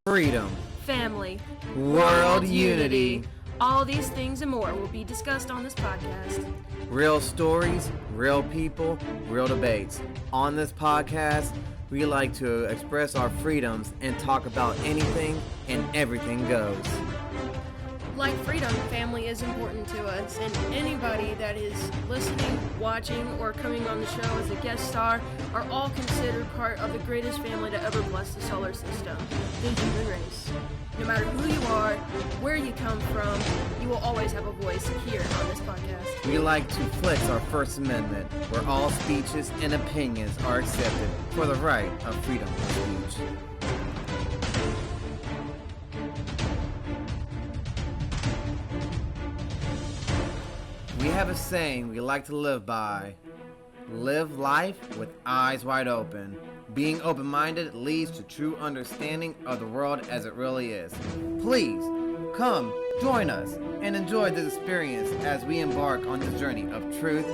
freedom, family, world unity, all these things and more will be discussed on this podcast. real stories, real people, real debates. On this podcast, we like to express our freedoms and talk about anything and everything goes. Like freedom, family is important to us, and anybody that is listening, watching, or coming on the show as a guest star are all considered part of the greatest family to ever bless the solar system, the human race. No matter who you are, where you come from, you will always have a voice here on this podcast. We like to flex our First Amendment, where all speeches and opinions are accepted for the right of freedom of speech. We have a saying we like to live by. Live life with eyes wide open. Being open-minded leads to true understanding of the world as it really is. Please, come, join us, and enjoy this experience as we embark on this journey of truth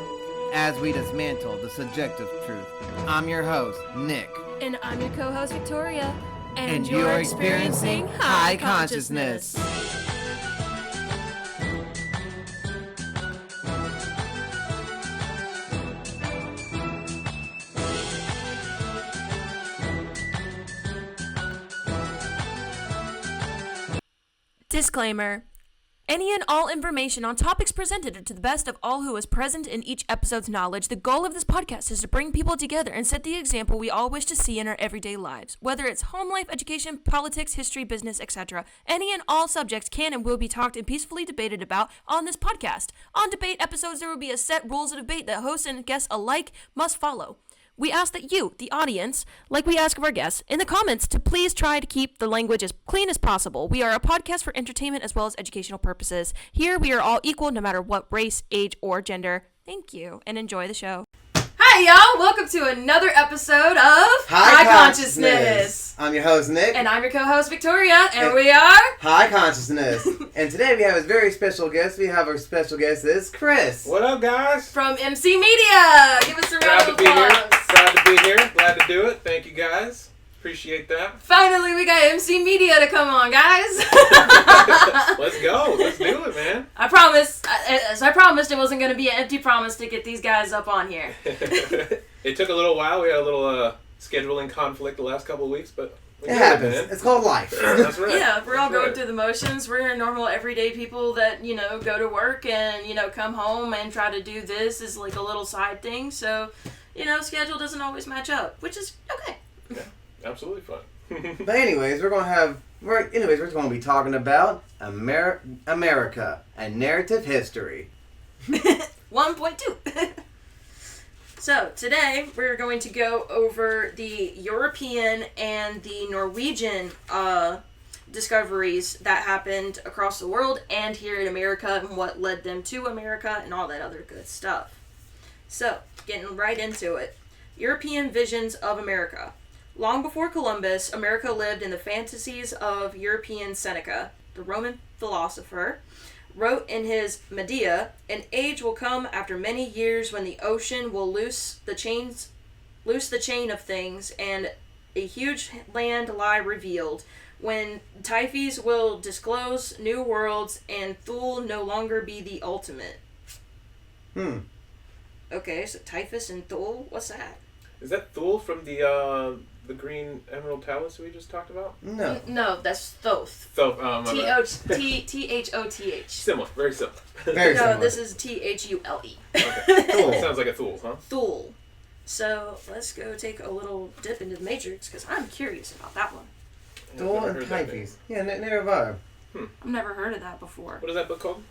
as we dismantle the subjective truth. I'm your host, Nick. And I'm your co-host, Victoria. And you're experiencing high consciousness. Disclaimer. Any and all information on topics presented are to the best of all who is present in each episode's knowledge. The goal of this podcast is to bring people together and set the example we all wish to see in our everyday lives. Whether it's home life, education, politics, history, business, etc. Any and all subjects can and will be talked and peacefully debated about on this podcast. On debate episodes, there will be a set rules of debate that hosts and guests alike must follow. We ask that you, the audience, like we ask of our guests, in the comments to please try to keep the language as clean as possible. We are a podcast for entertainment as well as educational purposes. Here we are all equal no matter what race, age, or gender. Thank you, and enjoy the show. Hi, y'all. Welcome to another episode of High Consciousness. I'm your host, Nick. And I'm your co-host, Victoria, and we are High Consciousness. And today we have a very special guest. We have our special guest is Chris. What up, guys? from McMedia. Give us a round of applause. Glad to be here. Glad to do it. Thank you, guys. Appreciate that. Finally, we got MC Media to come on, guys. Let's go. Let's do it, man. I promised, as I promised, it wasn't going to be an empty promise to get these guys up on here. It took a little while. We had a little scheduling conflict the last couple of weeks, but we It did happens. man. It's called life. That's right. Yeah, we're all That's going right. through the motions. We're normal, everyday people that, go to work and, come home and try to do this as like a little side thing. So, schedule doesn't always match up, which is okay. Yeah, absolutely fun. But anyways, we're going to be talking about America and narrative history. 1.2. So, today we're going to go over the European and the Norwegian discoveries that happened across the world and here in America and what led them to America and all that other good stuff. So, getting right into it. European visions of America. Long before Columbus, America lived in the fantasies of European Seneca, the Roman philosopher, wrote in his Medea, "An age will come after many years when the ocean will loose the chain of things, and a huge land lie revealed, when Typhus will disclose new worlds, and Thule no longer be the ultimate." Okay, so Typhus and Thule, what's that? Is that Thule from the green emerald tablets we just talked about? No. No, that's Thoth. So, my bad. T-H-O-T-H. Similar. Very similar. Very No, similar. this is T-H-U-L-E. Okay. Thule. Sounds like a Thule, huh? Thule. So, let's go take a little dip into the Matrix, because I'm curious about that one. Yeah, I've Thule never and heard that name. Typhus. Yeah, near vibe. I've never heard of that before. What is that book called?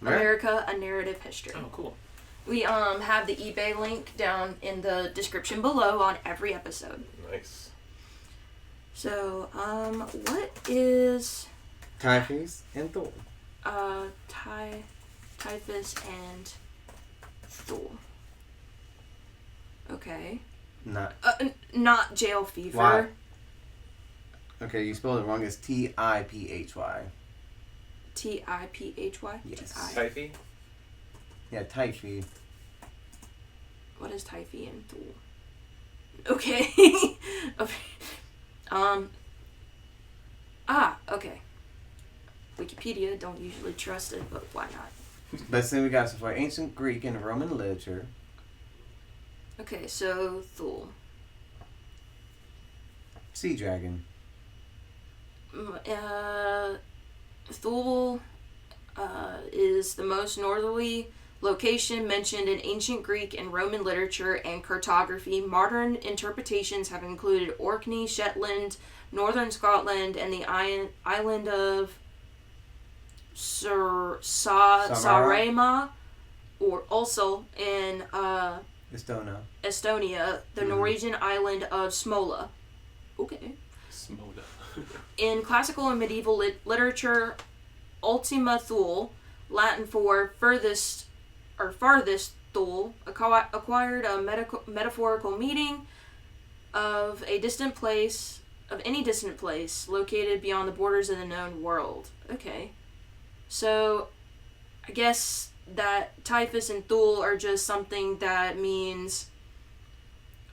America, A Narrative History. Oh, cool. We have the eBay link down in the description below on every episode. Nice. So, what is Typhus and Thule. Typhus and Thule? Okay. Not jail fever. Why? Okay, you spelled it wrong. It's T-I-P-H-Y. T-I-P-H-Y? Yes. Typhy? Yeah, Typhy. What is Typhy and Thule? Okay. Okay. Wikipedia, don't usually trust it, but why not? Best thing we got so far: ancient Greek and Roman literature. Okay, so Thule. Sea dragon. Thule is the most northerly location mentioned in ancient Greek and Roman literature and cartography. Modern interpretations have included Orkney, Shetland, northern Scotland, and the island of Saaremaa, or also in Estonia, the Norwegian island of Smola. Okay. Smoda. In classical and medieval literature, Ultima Thule, Latin for furthest or farthest Thule, acquired a metaphorical meaning of any distant place located beyond the borders of the known world. Okay. So, I guess that typhus and Thule are just something that means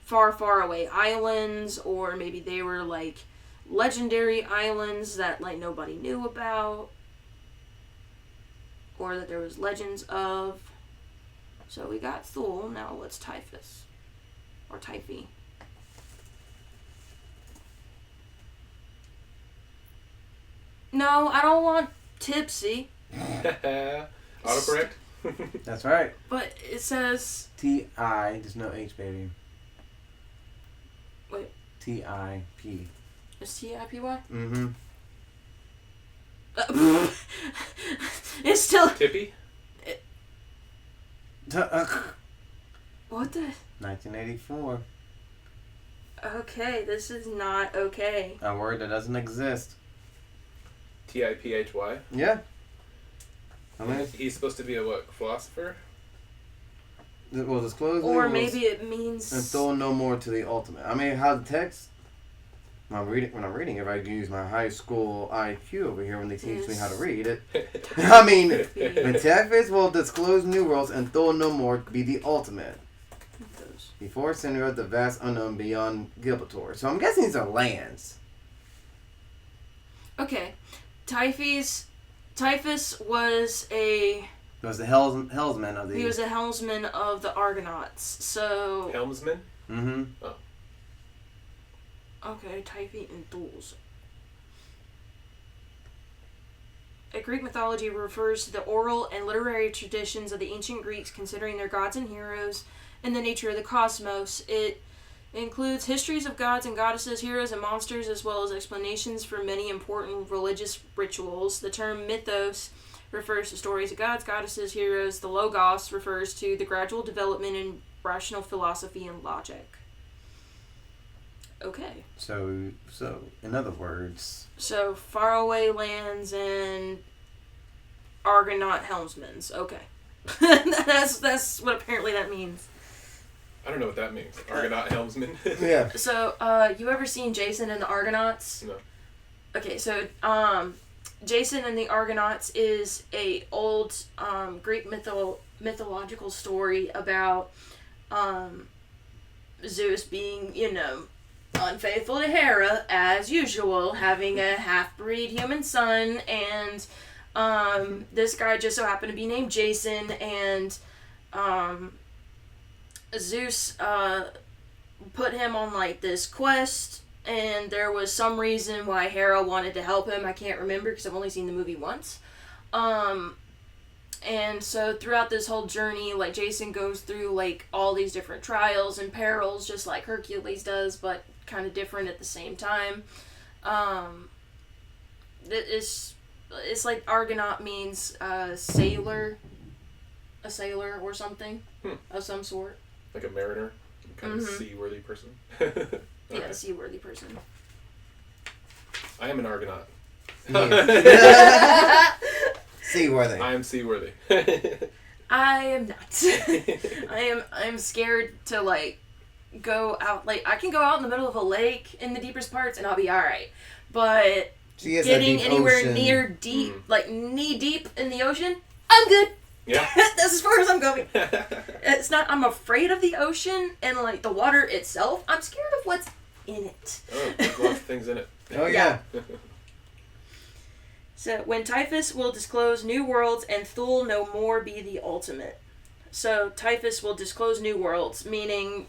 far, far away islands, or maybe they were like legendary islands that like nobody knew about, or that there was legends of. So we got Thule, now what's typhus? Or typhy? No, I don't want tipsy. Autocorrect? That's right. But it says... T-I, there's no H, baby. Wait. T-I-P. Is T-I-P-Y? Mm-hmm. It's still... Tippy? What the... 1984. Okay, this is not okay. A word that doesn't exist. T-I-P-H-Y? Yeah. I mean, he's supposed to be a what? Philosopher? Well, disclose or maybe it means... And throw no more to the ultimate. I mean, how the text... When I'm reading, if I can use my high school IQ over here when they teach me how to read it. I mean, when typhus will disclose new worlds and throw no more be the ultimate. Before Senor, the vast unknown beyond Gibraltar. So I'm guessing these are lands. Okay. Typhus was a... He was the helmsman of the... He was a helmsman of the Argonauts. So... Helmsman? Mm-hmm. Oh. Okay, Typhi and Thules. Greek mythology refers to the oral and literary traditions of the ancient Greeks considering their gods and heroes and the nature of the cosmos. It includes histories of gods and goddesses, heroes and monsters, as well as explanations for many important religious rituals. The term mythos refers to stories of gods, goddesses, heroes. The logos refers to the gradual development in rational philosophy and logic. Okay. So in other words... So, faraway lands and Argonaut helmsmen. Okay. that's what apparently that means. I don't know what that means. Argonaut helmsman. Yeah. So, you ever seen Jason and the Argonauts? No. Okay, so, Jason and the Argonauts is a old Greek mythological story about Zeus being, unfaithful to Hera, as usual, having a half-breed human son, and this guy just so happened to be named Jason, and Zeus put him on like this quest, and there was some reason why Hera wanted to help him. I can't remember because I've only seen the movie once. And so throughout this whole journey, like, Jason goes through like all these different trials and perils, just like Hercules does, but kind of different at the same time. It's like Argonaut means sailor, a sailor or something of some sort. Like a mariner, kind of seaworthy person. Yeah, a seaworthy person. I am an Argonaut. Yeah. Seaworthy. I am seaworthy. I am not. I am scared to like go out. Like, I can go out in the middle of a lake in the deepest parts and I'll be alright. But getting anywhere near deep, like knee deep in the ocean, I'm good. Yeah. That's as far as I'm going. It's not, I'm afraid of the ocean and like the water itself. I'm scared of what's in it. Oh, there's a lot of things in it. Oh yeah. So, when Typhus will disclose new worlds and Thule no more be the ultimate. So, Typhus will disclose new worlds, meaning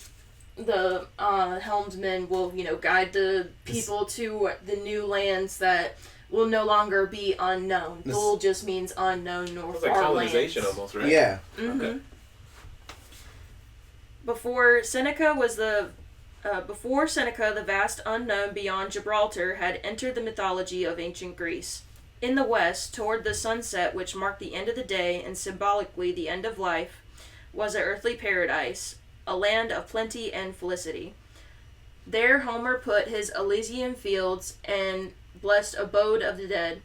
the helmsman will, guide the people to the new lands that will no longer be unknown. Thule just means unknown or It's far like colonization lands. almost, right? Yeah. Mm-hmm. Okay. Before Seneca, the vast unknown beyond Gibraltar had entered the mythology of ancient Greece. In the west, toward the sunset, which marked the end of the day and symbolically the end of life, was an earthly paradise, a land of plenty and felicity. There Homer put his Elysian fields and the blessed abode of the dead,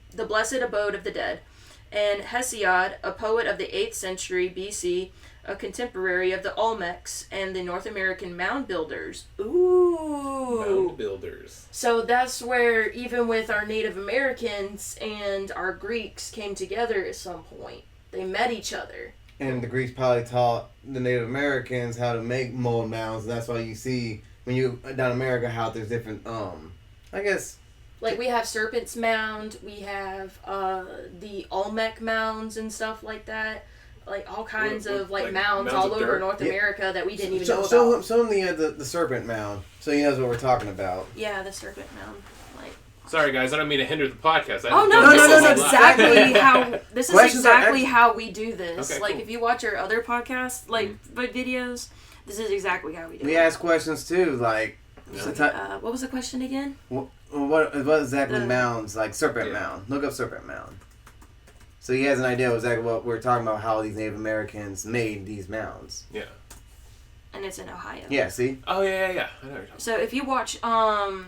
and Hesiod, a poet of the 8th century BC, a contemporary of the Olmecs and the North American mound builders. Ooh. Mound builders. So that's where, even with our Native Americans and our Greeks came together at some point. They met each other. And the Greeks probably taught the Native Americans how to make mold mounds, and that's why you see when you down in America how there's different I guess like we have Serpent's Mound, we have the Olmec mounds and stuff like that. Like all kinds of like mounds all over North America that we didn't even know about. Some of the Serpent Mound, so he knows what we're talking about. Yeah, the Serpent Mound. Sorry, guys, I don't mean to hinder the podcast. No, this is exactly how we do this. Okay, like, cool. if you watch our other podcasts, videos, this is exactly how we do it. We ask questions too, like... what was the question again? What exactly mounds, like Serpent Mound. Look up Serpent Mound. So he has an idea of exactly what we're talking about, how these Native Americans made these mounds. Yeah. And it's in Ohio. Yeah, see? Oh, yeah. I know what you're talking about. So if you watch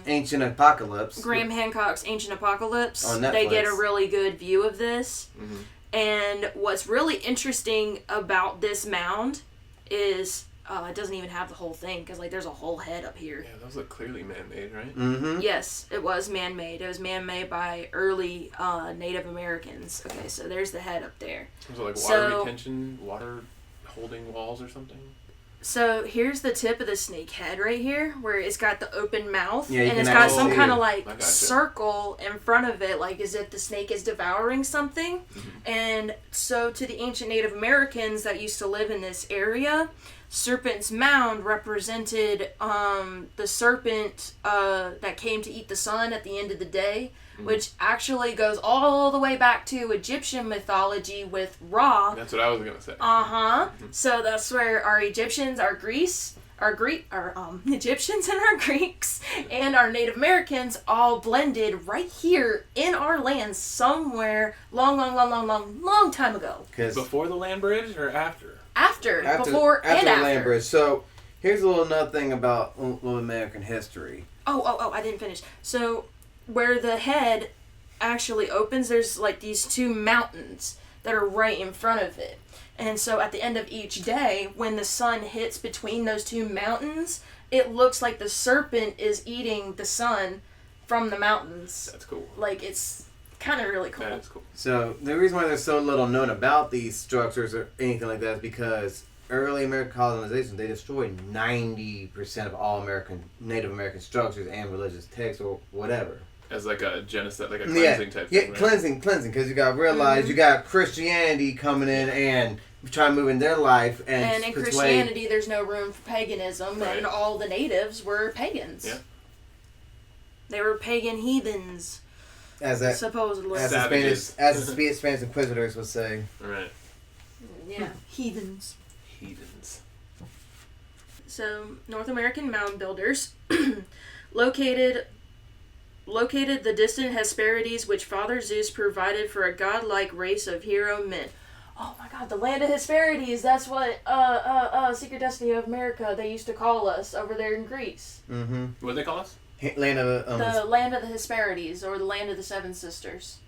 Ancient Apocalypse. Graham Hancock's Ancient Apocalypse, on Netflix, they get a really good view of this. Mm-hmm. And what's really interesting about this mound is it doesn't even have the whole thing, because there's a whole head up here. Yeah, those look clearly man-made, right? Mm-hmm. Yes, it was man-made. It was man-made by early Native Americans. Okay, so there's the head up there. Was it like water retention, water holding walls or something? So here's the tip of the snake head right here, where it's got the open mouth, and it's can got some see kind of it. circle in front of it, like as if the snake is devouring something. Mm-hmm. And so to the ancient Native Americans that used to live in this area, Serpent's Mound represented the serpent that came to eat the sun at the end of the day, which actually goes all the way back to Egyptian mythology with Ra. That's what I was gonna say. So that's where our Egyptians, our Egyptians and our Greeks and our Native Americans all blended right here in our land somewhere long time ago. Before the land bridge or after? After the land bridge. So here's a little another thing about little American history. Oh, I didn't finish. So where the head actually opens, there's these two mountains that are right in front of it. And so at the end of each day, when the sun hits between those two mountains, it looks like the serpent is eating the sun from the mountains. That's cool. It's kind of really cool. That is cool. So the reason why there's so little known about these structures or anything like that is because early American colonization, they destroyed 90% of all Native American structures and religious texts or whatever. As a genocide, a cleansing type thing, right? cleansing, because you got to realize you got Christianity coming in and trying to move in their life. And in Christianity, there's no room for paganism, right. And all the natives were pagans. Yeah. They were pagan heathens, supposedly. As the Spanish Inquisitors would say. Right. Yeah, heathens. Heathens. So, North American mound builders located the distant Hesperides which Father Zeus provided for a godlike race of hero men. Oh my god, the land of Hesperides, that's what Secret Destiny of America they used to call us over there in Greece. Mm-hmm. What do they call us? Land of the land of the Hesperides, or the land of the Seven Sisters.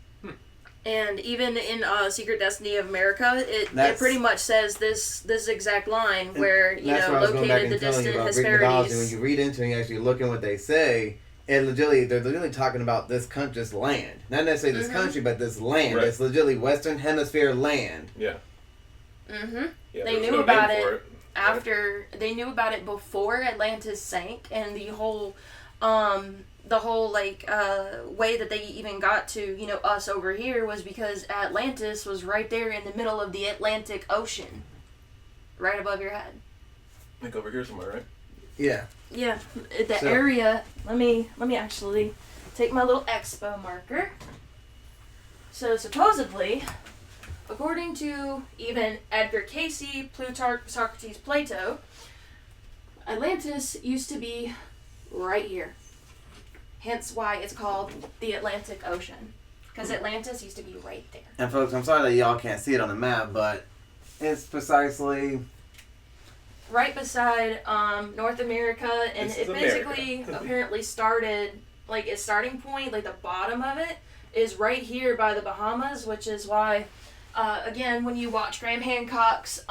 And even in Secret Destiny of America, it pretty much says this exact line where, located the distant Hesperides. When you read into it and you actually look at what they say, they're legitimately talking about this country's land. Not necessarily this country, but this land. Right. It's legitimately Western Hemisphere land. Yeah. Mm-hmm. Yeah, they knew about it after. They knew about it before Atlantis sank, and the whole the whole way that they even got to us over here was because Atlantis was right there in the middle of the Atlantic Ocean, right above your head. Like over here somewhere, right? Yeah. Yeah, the area. Let me actually take my little expo marker. So supposedly, according to even Edgar Cayce, Plutarch, Socrates, Plato, Atlantis used to be right here. Hence why it's called the Atlantic Ocean. Because Atlantis used to be right there. And folks, I'm sorry that y'all can't see it on the map, but it's precisely right beside North America, and it basically apparently started, its starting point, the bottom of it, is right here by the Bahamas, which is why, again, when you watch Graham Hancock's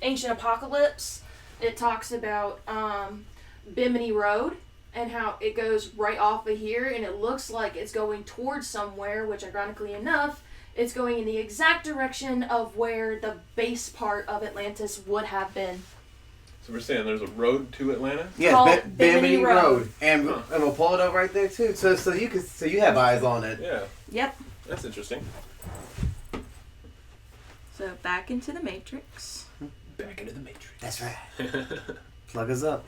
Ancient Apocalypse, it talks about Bimini Road and how it goes right off of here, and it looks like it's going towards somewhere, which ironically enough, it's going in the exact direction of where the base part of Atlantis would have been. So we're saying there's a road to Atlanta? Yes, Bimini Road. And we'll pull it up right there too. So you have eyes on it. Yeah. Yep. That's interesting. So back into the Matrix. Back into the Matrix. That's right. Plug us up.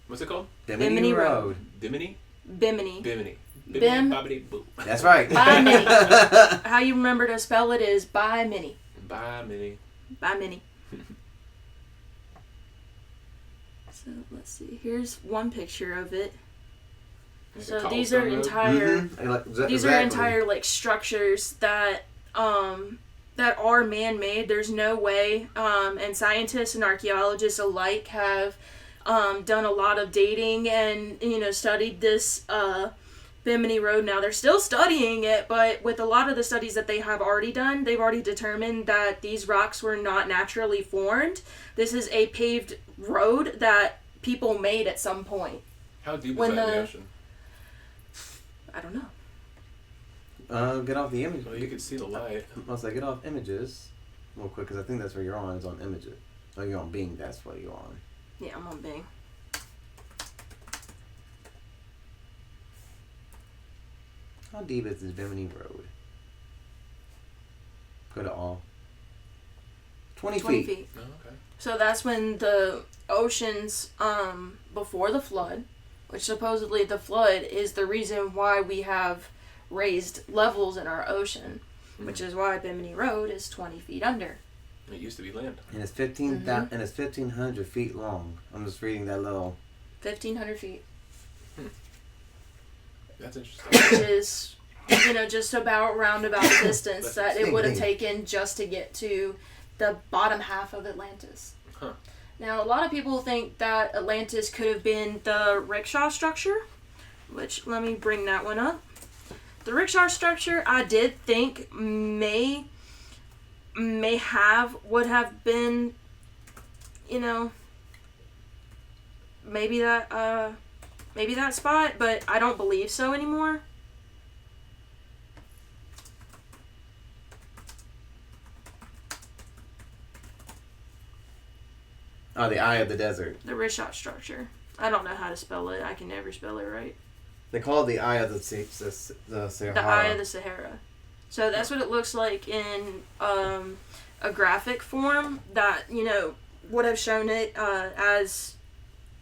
What's it called? Bimini Road. Bimini? Bimini. Bimini. Bim. Bobbity boo. That's right. Bimini. How you remember to spell it is Bimini. Bimini. Bimini. So let's see. Here's one picture of it. So these are entire. Mm-hmm. These are entire structures that that are man-made. There's no way, and scientists and archaeologists alike have done a lot of dating and studied this Bimini Road. Now they're still studying it, but with a lot of the studies that they have already done, they've already determined that these rocks were not naturally formed. This is a paved road that people made at some point. How deep is that in the ocean? I don't know. Get off the image. Well, you can see the light. I'll say get off images real quick, because I think that's where you're on. Is on images. Oh, you're on Bing. That's what you're on. Yeah, I'm on Bing. How deep is this Bimini Road? Put it all. 20 feet. Oh, okay. So that's when the oceans, before the flood, which supposedly the flood is the reason why we have raised levels in our ocean, which is why Bimini Road is 20 feet under. It used to be land. And it's 1,500 feet long. I'm just reading that little. 1,500 feet. That's interesting. Which is, just about roundabout the distance that it would have taken just to get to the bottom half of Atlantis. Huh. Now, a lot of people think that Atlantis could have been the rickshaw structure, which, let me bring that one up. The rickshaw structure, I did think would have been, maybe that spot, but I don't believe so anymore. Oh, the Eye of the Desert. The rickshaw structure. I don't know how to spell it. I can never spell it right. They call it the Eye of the Sahara. The Eye of the Sahara. So that's what it looks like in a graphic form that, would have shown it as,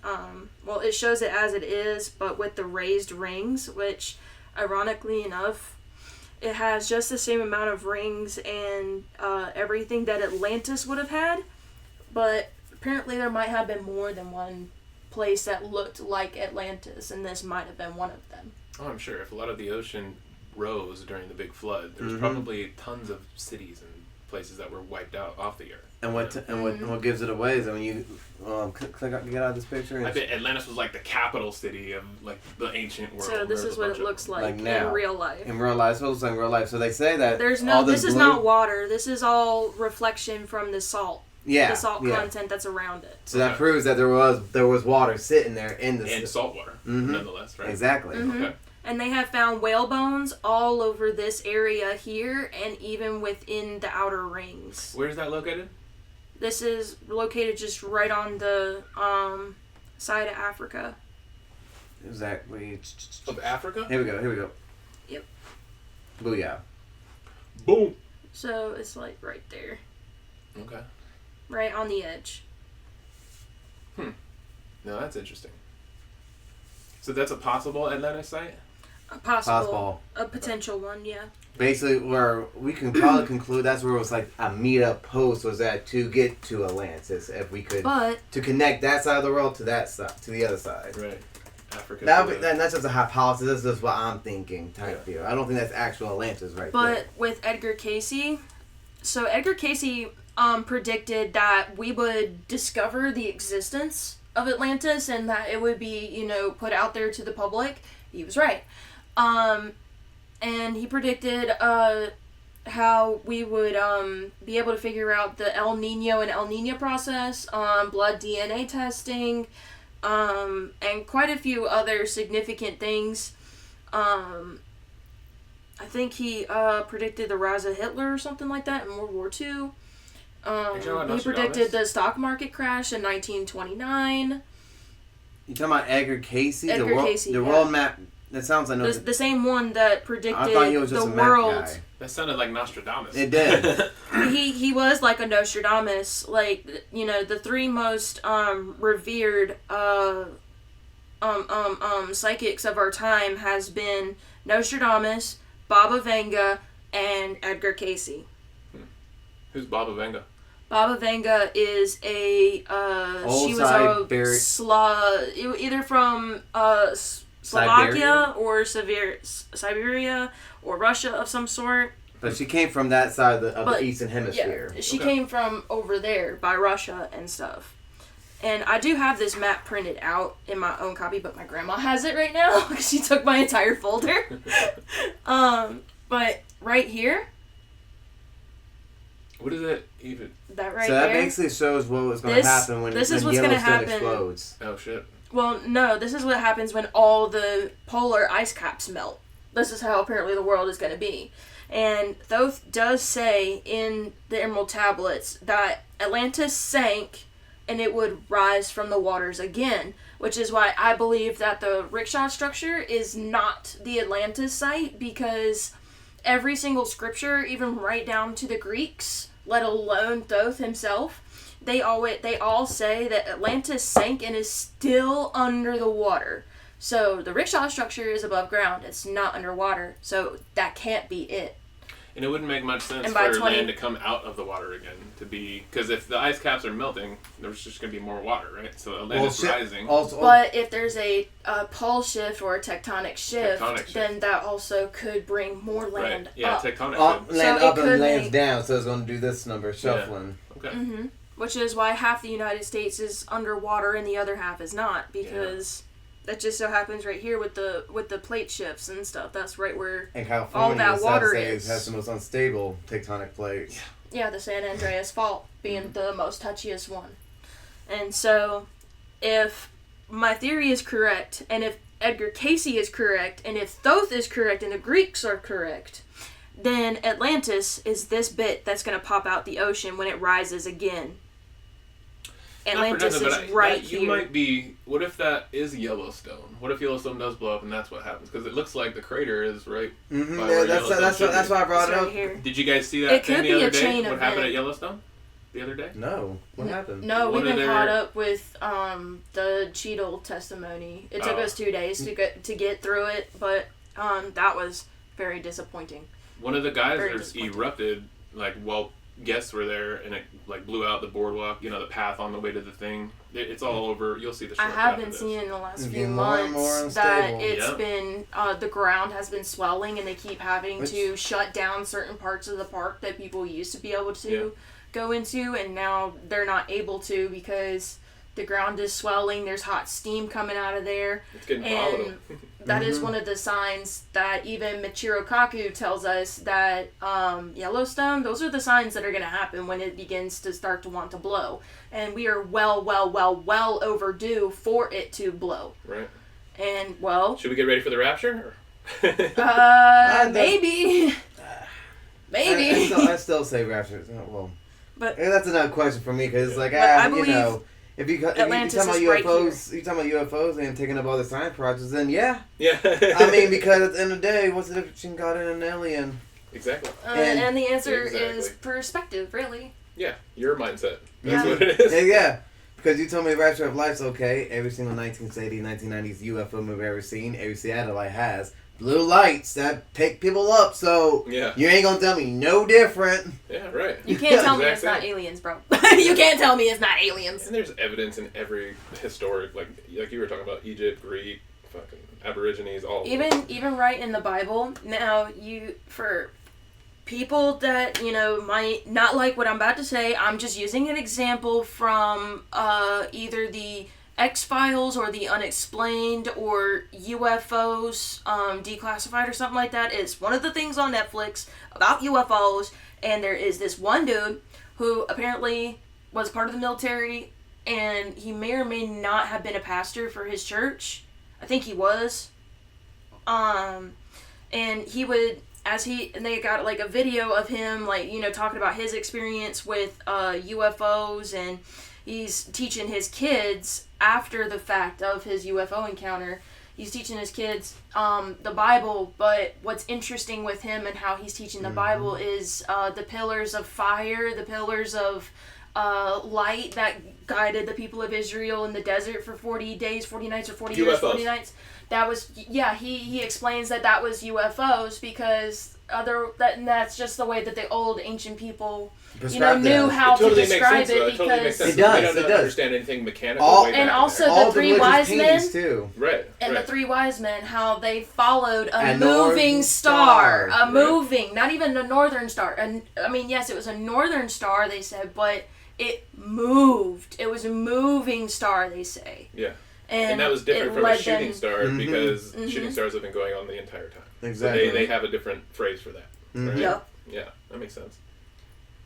it shows it as it is, but with the raised rings, which, ironically enough, it has just the same amount of rings and everything that Atlantis would have had, but apparently there might have been more than one place that looked like Atlantis, and this might have been one of them. Oh, I'm sure. If a lot of the ocean rose during the big flood, there's probably tons of cities and places that were wiped out off the earth. And what gives it away is that when you get out of this picture. I bet Atlantis was like the capital city of the ancient world. So this is what it looks like in real life. In real life, so it's like in real life. So they say that this is not water. This is all reflection from the salt. Yeah, the salt content that's around it. So that proves that there was water sitting there in the and salt water, nonetheless, right? Exactly. Mm-hmm. Okay. And they have found whale bones all over this area here and even within the outer rings. Where's that located? This is located just right on the side of Africa. Exactly. Of Africa? Here we go. Yep. Booyah. Boom. So it's like right there. Okay. Right on the edge. No, that's interesting. So that's a possible Atlantis site? A possible. A potential one, yeah. Basically, where we can probably conclude that's where it was like a meetup post was at to get to Atlantis, if we could, to connect that side of the world to that side, to the other side. Right. Africa. That's just a hypothesis. This is just what I'm thinking type deal. I don't think that's actual Atlantis right there. But with Edgar Casey, so Edgar Casey predicted that we would discover the existence of Atlantis and that it would be, put out there to the public. He was right. And he predicted how we would be able to figure out the El Nino and El Nina process, blood DNA testing, and quite a few other significant things. I think he predicted the rise of Hitler or something like that in World War II. He predicted the stock market crash in 1929. You talking about Edgar Casey? Casey, the world map. That sounds like the same one that predicted I thought he was just the a map world. Guy. That sounded like Nostradamus. It did. He was like a Nostradamus. Like, the three most revered psychics of our time has been Nostradamus, Baba Vanga, and Edgar Casey. Who's Baba Vanga? Baba Vanga is either from Slovakia or Siberia or Russia of some sort. But she came from that side of the Eastern Hemisphere. Yeah, she came from over there by Russia and stuff. And I do have this map printed out in my own copy, but my grandma has it right now because she took my entire folder. But right here. What is it even? That right there. So that there, basically shows what was going to happen when Yellowstone explodes. Oh shit. Well, no, this is what happens when all the polar ice caps melt. This is how apparently the world is going to be. And Thoth does say in the Emerald Tablets that Atlantis sank and it would rise from the waters again, which is why I believe that the rickshaw structure is not the Atlantis site, because every single scripture, even right down to the Greeks, let alone Thoth himself, they all say that Atlantis sank and is still under the water. So the rickshaw structure is above ground. It's not underwater. So that can't be it. And it wouldn't make much sense for land to come out of the water again, because if the ice caps are melting, there's just going to be more water, right? So land is rising. But if there's a pole shift or a tectonic shift, then that also could bring more land up. Yeah, tectonic land up and lands down, so it's going to do this number, shuffling. Yeah. Okay. Mm-hmm. Which is why half the United States is underwater and the other half is not, because that just so happens right here with the plate shifts and stuff. That's right where all that water is. Has the most unstable tectonic plates. Yeah, the San Andreas Fault being the most touchiest one. And so, if my theory is correct, and if Edgar Casey is correct, and if Thoth is correct, and the Greeks are correct, then Atlantis is this bit that's going to pop out the ocean when it rises again. Atlantis is right here. You might be. What if that is Yellowstone? What if Yellowstone does blow up and that's what happens? Because it looks like the crater is right. Mm-hmm. By where that's why I brought it up. Here. Did you guys see that thing the other day? What happened at Yellowstone the other day? No. What happened? No, we've been caught up with the Cheadle testimony. It took us 2 days to get through it, but that was very disappointing. One of the geysers erupted while guests were there, and it blew out the boardwalk, the path on the way to the thing. It's all over. You'll see the short. I have been seeing in the last few months that it's been the ground has been swelling, and they keep having to shut down certain parts of the park that people used to be able to go into, and now they're not able to because the ground is swelling. There's hot steam coming out of there. It's getting volatile. That is one of the signs that even Michiro Kaku tells us that Yellowstone, those are the signs that are going to happen when it begins to start to want to blow. And we are well overdue for it to blow. Right. And, should we get ready for the rapture? Maybe. Maybe. I still say rapture. Well, but that's another question for me because like I believe if you talking about UFOs, you talking about UFOs and taking up all the science projects, then yeah. I mean, because at the end of the day, what's the difference between God and an alien? Exactly. And the answer is perspective, really. Yeah, your mindset. That's what it is. Yeah. Because you told me Rapture of Life's okay. Every single 1980s, 1990s UFO movie I've ever seen, every satellite has blue lights that pick people up. So you ain't gonna tell me no different. Yeah, right. You can't tell me it's not aliens, bro. You can't tell me it's not aliens. And there's evidence in every historic, like you were talking about Egypt, Greek, fucking Aborigines, all. Even right in the Bible. Now for people that, might not like what I'm about to say, I'm just using an example from either the X-Files or the Unexplained or UFOs Declassified or something like that. It's one of the things on Netflix about UFOs, and there is this one dude who apparently was part of the military, and he may or may not have been a pastor for his church. I think he was. And he would... and they got like a video of him talking about his experience with UFOs, and he's teaching his kids after the fact of his UFO encounter. He's teaching his kids the Bible, but what's interesting with him and how he's teaching the Bible is the pillars of fire, the pillars of light that guided the people of Israel in the desert for 40 days, 40 nights, or 40 years, 40 nights. That was, he explains that was UFOs because that's just the way that the old ancient people, knew how to describe it. Because totally makes sense. It does. They don't understand anything mechanical. And also the three wise men, too. Right. And the three wise men, how they followed a moving star, moving, not even a northern star. And I mean, yes, it was a northern star, they said, but it moved. It was a moving star, they say. Yeah. And that was different from a shooting star because shooting stars have been going on the entire time. Exactly. So they have a different phrase for that. Right? Yep. Yeah, that makes sense.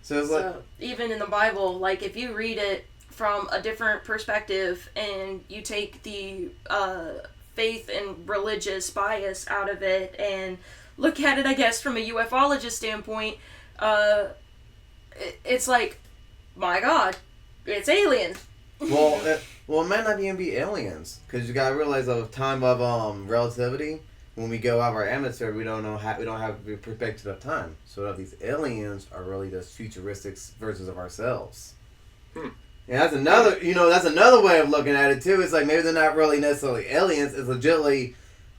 So even in the Bible, like if you read it from a different perspective and you take the faith and religious bias out of it and look at it, I guess, from a ufologist standpoint, it's like, my God, it's aliens. Well, it might not even be aliens, because you gotta realize the time of relativity. When we go out of our atmosphere, we don't have the perspective of time. So that these aliens are really just futuristic versions of ourselves. And that's another way of looking at it too. It's like maybe they're not really necessarily aliens. It's legitimately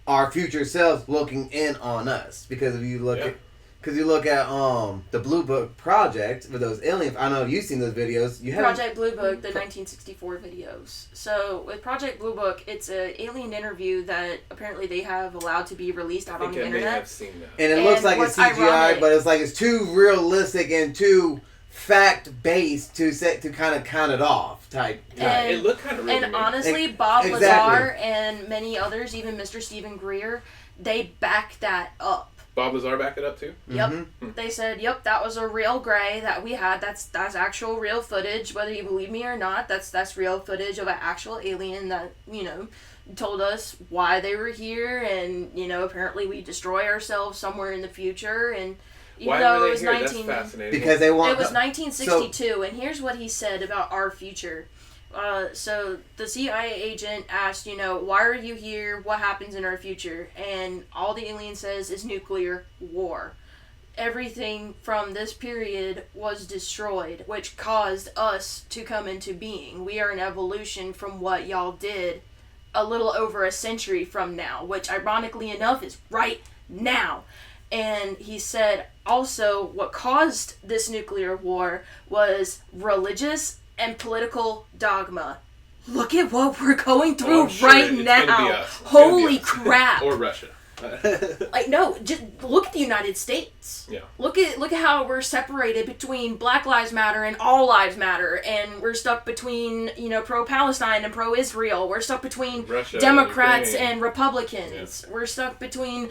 our future selves looking in on us. Because if you look at the Blue Book Project with those aliens, I don't know if you've seen those videos. Project Blue Book, the 1964 videos. So with Project Blue Book, it's an alien interview that apparently they have allowed to be released out on the internet. I may have seen that. And it looks like it's CGI, but it's too realistic and too fact-based to kind of count it off type. It looked kind of real. And honestly, Bob Lazar and many others, even Mr. Stephen Greer, they back that up. Bob Lazar backed it up too? Yep. They said, yep, that was a real gray that we had. That's actual real footage. Whether you believe me or not, that's real footage of an actual alien that, told us why they were here, and, apparently we destroy ourselves somewhere in the future, and even though it was That's fascinating. Because they want... It was 1962, and here's what he said about our future. So the CIA agent asked, why are you here? What happens in our future? And all the alien says is nuclear war. Everything from this period was destroyed, which caused us to come into being. We are an evolution from what y'all did a little over a century from now, which ironically enough is right now. And he said also what caused this nuclear war was religious and political dogma. Look at what we're going through right now. Holy crap. Or Russia. No, just look at the United States. Yeah. Look at how we're separated between Black Lives Matter and All Lives Matter, and we're stuck between, pro-Palestine and pro-Israel. We're stuck between Russia, Democrats Ukraine. and Republicans. Yeah. We're stuck between,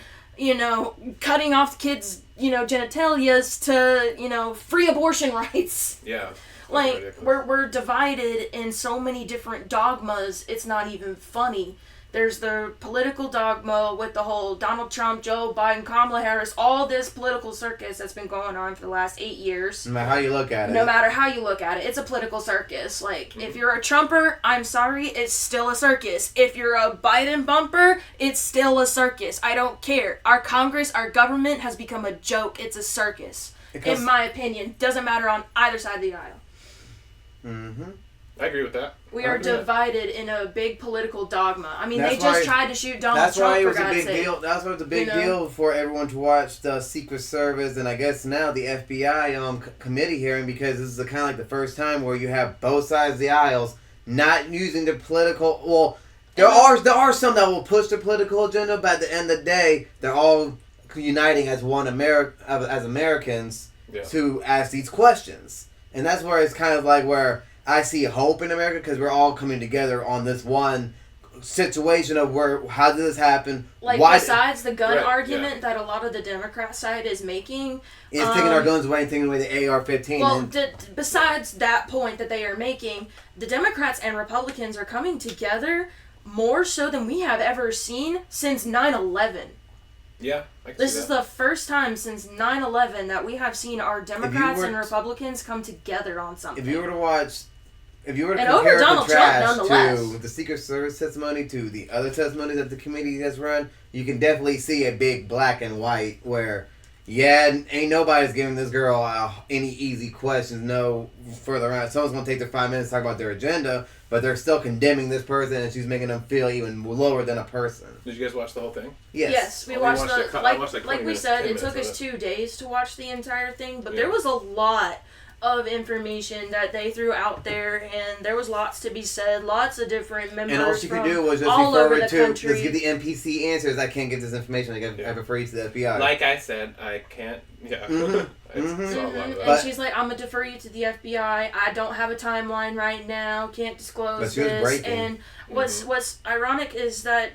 cutting off kids, genitalias to, free abortion rights. Yeah. Like, we're divided in so many different dogmas, it's not even funny. There's the political dogma with the whole Donald Trump, Joe Biden, Kamala Harris, all this political circus that's been going on for the last 8 years. No matter how you look at it. No matter how you look at it, it's a political circus. Like, if you're a Trumper, I'm sorry, it's still a circus. If you're a Biden bumper, it's still a circus. I don't care. Our Congress, our government has become a joke. It's a circus. In my opinion. Doesn't matter on either side of the aisle. Mm-hmm. I agree with that. We are divided in a big political dogma. I mean, That's they just why- tried to shoot Donald That's Trump, why it for was a God's big sake. deal. That's why it was a big You know? deal for everyone to watch the Secret Service and I guess now the FBI committee hearing, because this is the kind of like the first time where you have both sides of the aisles not using the political. Well, there are some that will push the political agenda, but at the end of the day, they're all uniting as one as Americans to ask these questions, and that's where it's kind of like where I see hope in America, because we're all coming together on this one situation of how did this happen? Like, why besides the gun argument that a lot of the Democrat side is making, is taking our guns away and taking away the AR-15. Well, besides that point that they are making, the Democrats and Republicans are coming together more so than we have ever seen since 9/11. Yeah, I can This see is that. the first time since 9/11 that we have seen our Democrats and Republicans come together on something. If you were to And compare over and Donald Trump, contrast nonetheless. to the Secret Service testimony to the other testimonies that the committee has run, you can definitely see a big black and white where, ain't nobody's giving this girl any easy questions, no further on. Someone's going to take their 5 minutes to talk about their agenda, but they're still condemning this person and she's making them feel even lower than a person. Did you guys watch the whole thing? Yes, we I watched watched the I watched like 20 like we minutes, said, 10 it took minutes us of 2 days to watch the entire thing, but Yeah. there was a lot of information that they threw out there, and there was lots to be said, lots of different members And all she from could do was just all over refer the to, country. just give the NPC answers. I can't get this information. I have to refer you to the FBI. Like I said, I can't. Yeah. Mhm. I saw a lot of And that. But- she's like, I'm gonna defer you to the FBI. I don't have a timeline right now. Can't disclose But she was this. breaking. And what's ironic is that,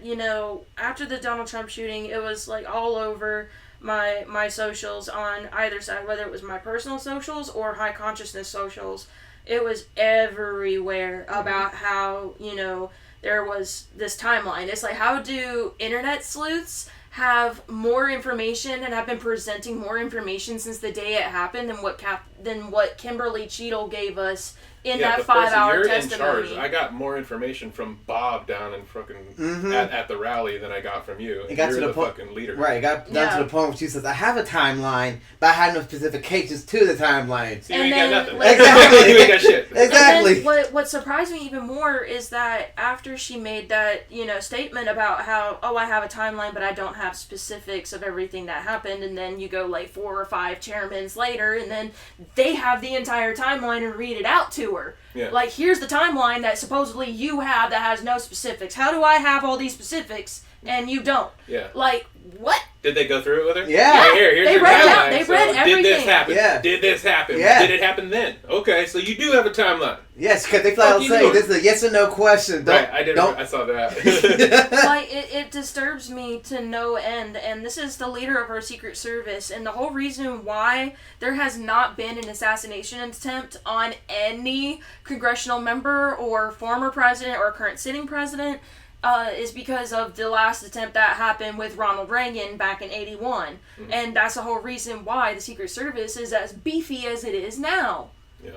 after the Donald Trump shooting, it was like all over my socials on either side, whether it was my personal socials or high consciousness socials. It was everywhere about how, there was this timeline. It's like, how do internet sleuths have more information and have been presenting more information since the day it happened than what Kimberly Cheadle gave us in that but first, 5-hour you're testimony. in charge. I got more information from Bob down in fucking at the rally than I got from you. It got You're to the point, fucking leader. Right, it got down to the point where she says, I have a timeline, but I had no specifications to the timeline. So you ain't got nothing. Exactly. You ain't got shit. Exactly. And then what surprised me even more is that after she made that, statement about how, I have a timeline, but I don't have specifics of everything that happened, and then you go like 4 or 5 chairmans later, and then they have the entire timeline and read it out to her. Yeah. Like, here's the timeline that supposedly you have that has no specifics. How do I have all these specifics and you don't? Yeah. Like, what? Did they go through it with her? Yeah. Right here's They your read it timeline. out. They read Did everything. this happen? Yeah. Did this happen? Yeah. Did it happen then? Okay, so you do have a timeline. Yes, because they flat out Fuck you say, doing? this is a yes or no question. Right, I saw that. Like, it disturbs me to no end, and this is the leader of our Secret Service, and the whole reason why there has not been an assassination attempt on any congressional member or former president or current sitting president is because of the last attempt that happened with Ronald Reagan back in 81. Mm-hmm. And that's the whole reason why the Secret Service is as beefy as it is now. Yeah.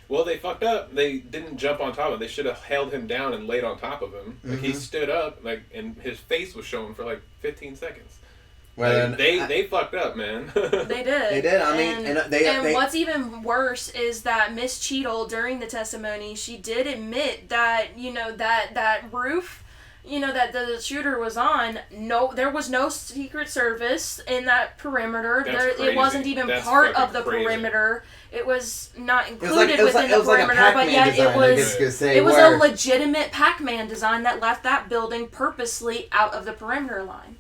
Well, they fucked up. They didn't jump on top of him. They should have held him down and laid on top of him. Like, he stood up, and his face was showing for 15 seconds. Well, they fucked up, man. They did. They did. I mean, and they what's even worse is that Miss Cheadle, during the testimony, she did admit that, that roof, that the shooter was on, there was no Secret Service in that perimeter. It wasn't even part of the perimeter. It was not included within the perimeter, but yet it was a legitimate Pac-Man design that left that building purposely out of the perimeter line.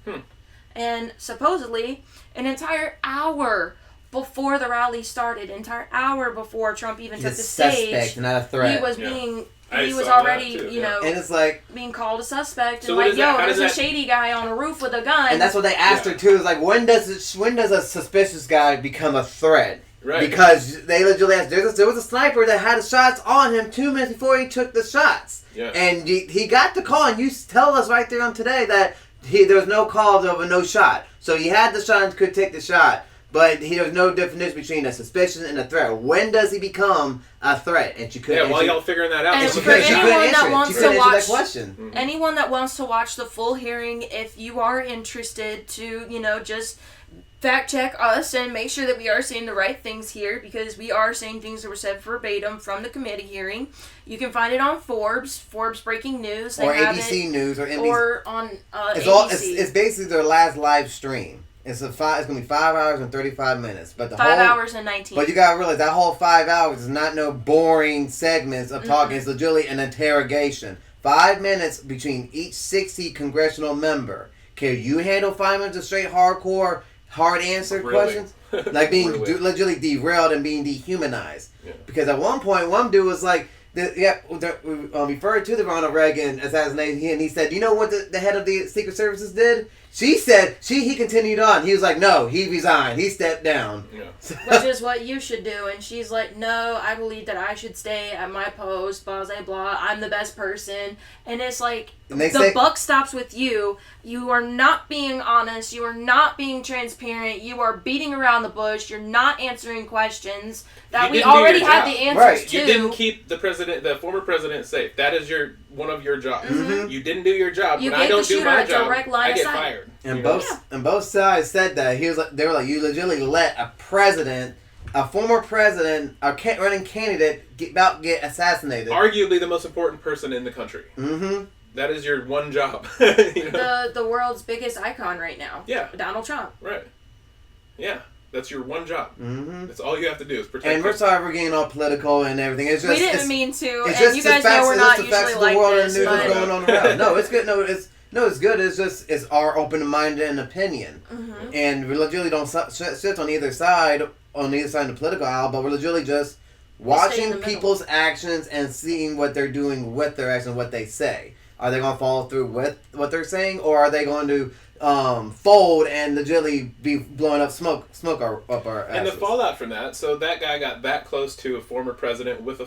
And supposedly, an entire hour before the rally started, entire hour before Trump even took the stage, suspect, not a threat. he was I he was saw already, that too, yeah. And it's like, being called a suspect, So and what is that? How there's does a that- shady guy on a roof with a gun. and that's what they asked her too. Is like, when does a suspicious guy become a threat? Right. Because they literally asked, there was a sniper that had shots on him 2 minutes before he took the shots. Yeah. And he got the call, and you tell us right there on today that there was no call of a no shot. So he had the shot and could take the shot, but there was no definition between a suspicion and a threat. When does he become a threat? And she couldn't. Yeah, while y'all figuring that out, And she for couldn't anyone that answer wants it. She to couldn't answer watch that question. Mm-hmm. anyone that wants to watch the full hearing, if you are interested to, just fact check us and make sure that we are saying the right things here, because we are saying things that were said verbatim from the committee hearing. You can find it on Forbes Breaking News. They Or have ABC it, News or NBC. or on It's ABC. it's basically their last live stream. It's gonna be 5 hours and 35 minutes. But 5 hours and 19. But you gotta realize that whole 5 hours is not no boring segments of talking. It's legitimately an interrogation. 5 minutes between each 60 congressional member. Can you handle 5 minutes of straight hard answer questions? Like being literally derailed and being dehumanized. Yeah. Because at one point, one dude was like, referred to the Ronald Reagan assassination, and he said, "You know what the head of the Secret Services did?" She said, he continued on. He was like, "No, he resigned. He stepped down." Yeah. Which is what you should do. And she's like, "No, I believe that I should stay at my post, blah, blah, blah. I'm the best person." And it's like, the buck stops with you. You are not being honest. You are not being transparent. You are beating around the bush. You're not answering questions that we already had the answers to. You didn't keep the former president, safe. That is one of your jobs. Mm-hmm. You didn't do your job. You when I don't do my job, I get fired. And both sides said that. They were like, you legitimately let a former president, a running candidate, get assassinated. Arguably the most important person in the country. Mm-hmm. That is your one job. The world's biggest icon right now. Yeah. Donald Trump. Right. Yeah. That's your one job. Mm-hmm. That's all you have to do is protect. And we're sorry for getting all political and everything. It's just, we didn't mean to. It's and just you guys know we're not the usually facts of like the world this. and news But that's going on around. No, it's good. No, it's good. It's our open-minded opinion, and we legitimately don't sit on either side of the political aisle, but we're legitimately just watching people's actions and seeing what they're doing with their actions, what they say. Are they going to follow through with what they're saying, or are they going to fold and legitimately be blowing up smoke up our asses? And the fallout from that, so that guy got that close to a former president with a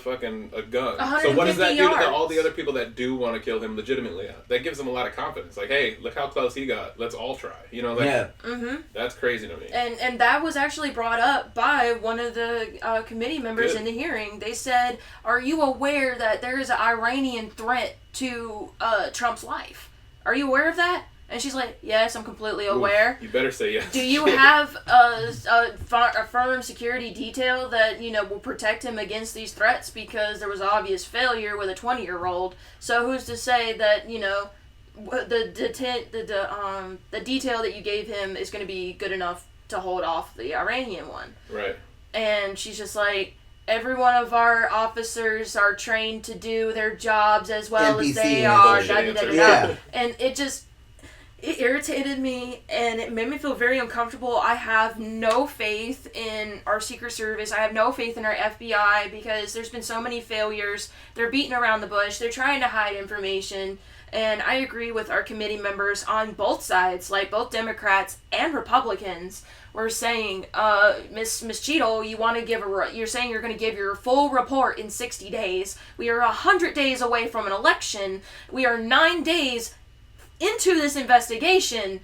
gun. So what does that do to all the other people that do want to kill him legitimately? That gives them a lot of confidence. Like, hey, look how close he got. Let's all try. That's crazy to me. And that was actually brought up by one of the committee members in the hearing. They said, "Are you aware that there is an Iranian threat to Trump's life? Are you aware of that?" And she's like, "Yes, I'm completely aware." Oof, you better say yes. Do you have a firm security detail that will protect him against these threats? Because there was obvious failure with a 20-year-old. So who's to say that the detail that you gave him is going to be good enough to hold off the Iranian one? Right. And she's just like, every one of our officers are trained to do their jobs as well as they are. And it irritated me, and it made me feel very uncomfortable. I have no faith in our Secret Service. I have no faith in our FBI, because there's been so many failures. They're beating around the bush. They're trying to hide information. And I agree with our committee members on both sides, like both Democrats and Republicans were saying, Miss Cheadle, you're saying you're going to give your full report in 60 days. We are 100 days away from an election. We are 9 days into this investigation.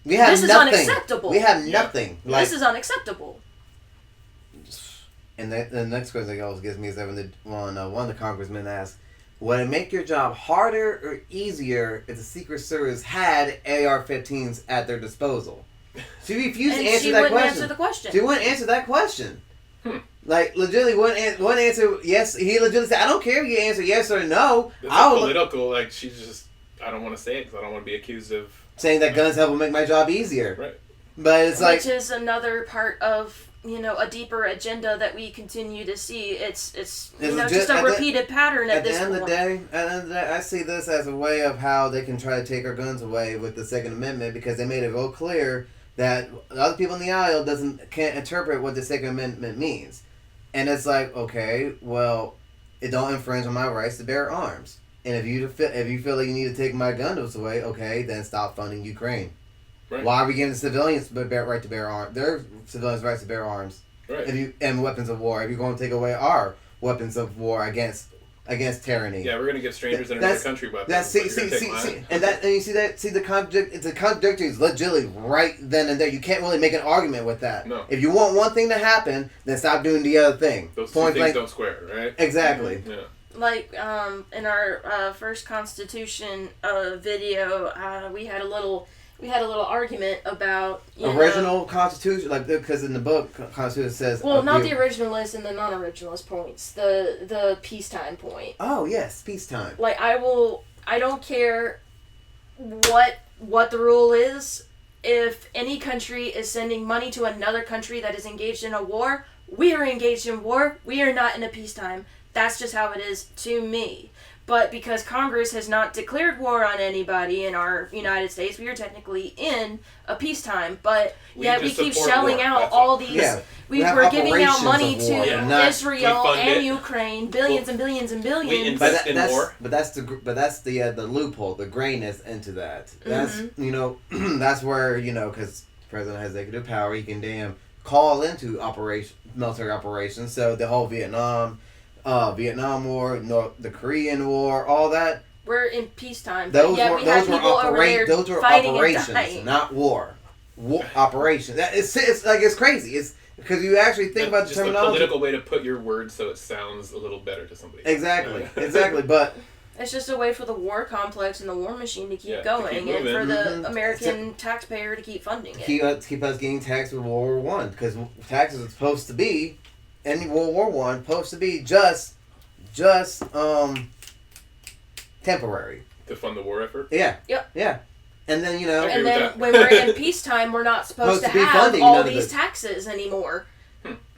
This is unacceptable. We have nothing. This is unacceptable. And the next question that always gives me is that one of the congressmen asked, would it make your job harder or easier if the Secret Service had AR-15s at their disposal? She refused to answer that question. She wouldn't answer the question. She wouldn't answer that question. Like, legitimately, one answer, yes. He legitimately said, "I don't care if you answer yes or no." It's political, like, she's just, I don't want to say it because I don't want to be accused of saying that guns help will make my job easier. Right. But it's like, which is another part of a deeper agenda that we continue to see. It's just a repeated pattern at this point. At the end of the day, I see this as a way of how they can try to take our guns away with the Second Amendment, because they made it real clear that other people in the aisle can't interpret what the Second Amendment means. And it's like, okay, well, it don't infringe on my rights to bear arms. And if you feel like you need to take my guns away, okay, then stop funding Ukraine. Right. Why are we giving civilians the right to bear arms? Their civilians' rights to bear arms Right. And weapons of war. If you're going to take away our weapons of war against tyranny. Yeah, we're going to give strangers in another country weapons. See, and you see the contradictory is legitimately right then and there. You can't really make an argument with that. No. If you want one thing to happen, then stop doing the other thing. Those two things don't square, right? Exactly. Yeah. Like in our first Constitution video, we had a little argument about original Constitution, like because in the book Constitution says not the originalist and the non-originalist points, the peacetime point. Oh yes, peacetime. Like I don't care what the rule is. If any country is sending money to another country that is engaged in a war, we are engaged in war. We are not in a peacetime. That's just how it is to me. But because Congress has not declared war on anybody in our United States, we are technically in a peacetime. But yet we keep shelling out all these. Yeah. We're giving out money to Israel and Ukraine, billions and billions and billions. We invest in war. But that's the loophole, the grayness into that. That's that's where because the president has executive power, he can call into military operations. So the whole Vietnam War, the Korean War, all that. We're in peacetime. Those were operations, not war. War operations. It's crazy. It's because you actually think about the terminology. Just a political way to put your words so it sounds a little better to somebody. Exactly. But it's just a way for the war complex and the war machine to keep going, and for the American taxpayer to keep funding it. Keep us getting taxed with World War I, because taxes are supposed to be. In World War I, supposed to be just temporary. To fund the war effort? Yeah. Yep. Yeah. And then, And then when we're in peacetime, we're not supposed to have all these taxes anymore.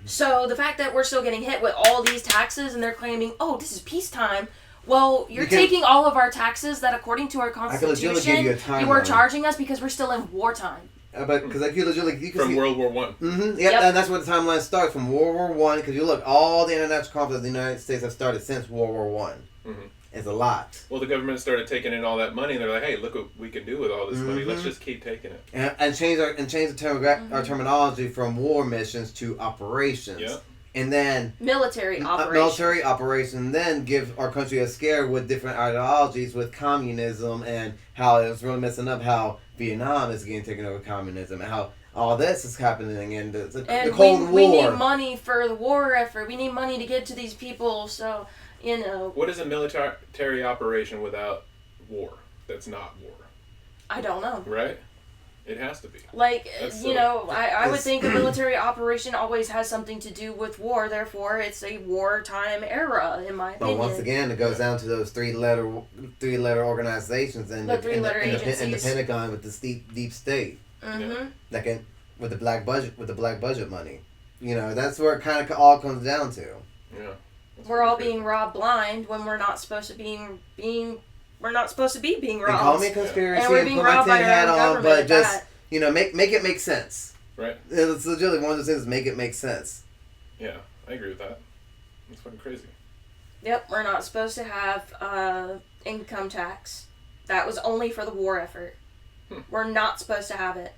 So the fact that we're still getting hit with all these taxes and they're claiming, oh, this is peacetime. Well, you're taking all of our taxes that according to our Constitution, you are charging us because we're still in wartime. But because you can from see, World War One. Mm-hmm. Yep, and that's where the timeline starts, from World War One. Because you look, all the international conflicts in the United States have started since World War One. Mm-hmm. It's a lot. Well, the government started taking in all that money, and they're like, "Hey, look what we can do with all this money. Let's just keep taking it." And change our terminology from war missions to operations. Yeah. And then military operation. Then give our country a scare with different ideologies, with communism, and how it's really messing up how Vietnam is getting taken over communism, and how all this is happening in the Cold War. We need money for the war effort. We need money to get to these people. So what is a military operation without war? That's not war. I don't know. Right. It has to be. Like, I would think a military operation always has something to do with war, therefore it's a wartime era, in my opinion. But once again, it goes down to those three-letter organizations and the three-letter agencies. And the Pentagon with the deep state. Mm-hmm. With the black budget money. That's where it kind of all comes down to. Yeah. We're all being robbed blind when we're not supposed to being we're not supposed to be being robbed. And call me a conspiracy and we're being robbed by our own government, but just make it make sense. Right. It's legitimately one of those things. Make it make sense. Yeah, I agree with that. It's fucking crazy. Yep, we're not supposed to have income tax. That was only for the war effort. We're not supposed to have it.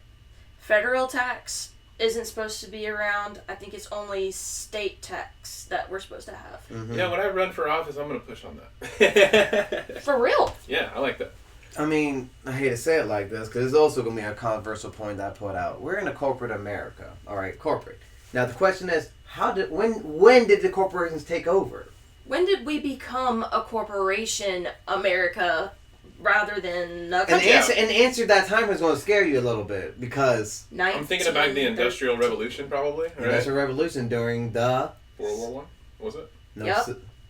Federal tax isn't supposed to be around. I think it's only state tax that we're supposed to have. Mm-hmm. Yeah, when I run for office, I'm going to push on that. For real? Yeah, I like that. I mean, I hate to say it like this, because it's also going to be a controversial point that I put out. We're in a corporate America. All right, corporate. Now, the question is, when did the corporations take over? When did we become a corporation America rather than a country? And the answer that time is going to scare you a little bit, because I'm thinking about the Industrial Revolution, probably. Right? Industrial Revolution during the World War One, was it? No,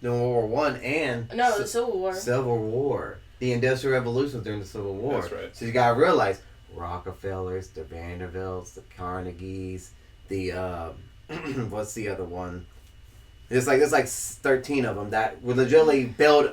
during World War One and the Civil War. Civil War. The Industrial Revolution was during the Civil War. That's right. So you gotta realize Rockefellers, the Vanderbilts, the Carnegies, the what's the other one? There's like 13 of them that would legitimately build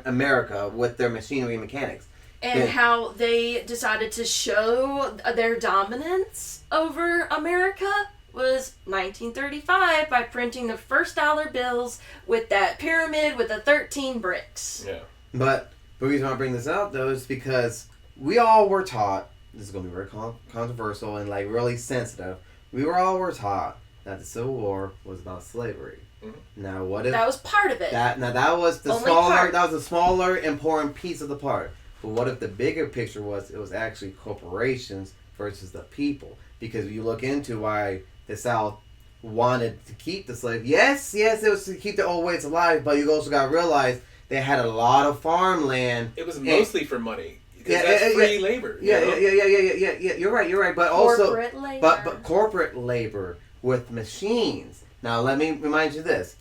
America with their machinery and mechanics. And how they decided to show their dominance over America was 1935 by printing the first dollar bills with that pyramid with the 13 bricks. Yeah. But the reason I bring this up, though, is because we all were taught, this is going to be very controversial and really sensitive, we were taught that the Civil War was about slavery. Mm-hmm. Now, what if that was part of it? That was the smaller. That was a smaller, important piece of the part. But what if the bigger picture was it was actually corporations versus the people? Because if you look into why the South wanted to keep the slaves, yes, it was to keep the old ways alive. But you also got to realize they had a lot of farmland. It was mostly for money. That's free labor. Yeah. You're right. But corporate also, labor. but corporate labor with machines. Now, let me remind you this.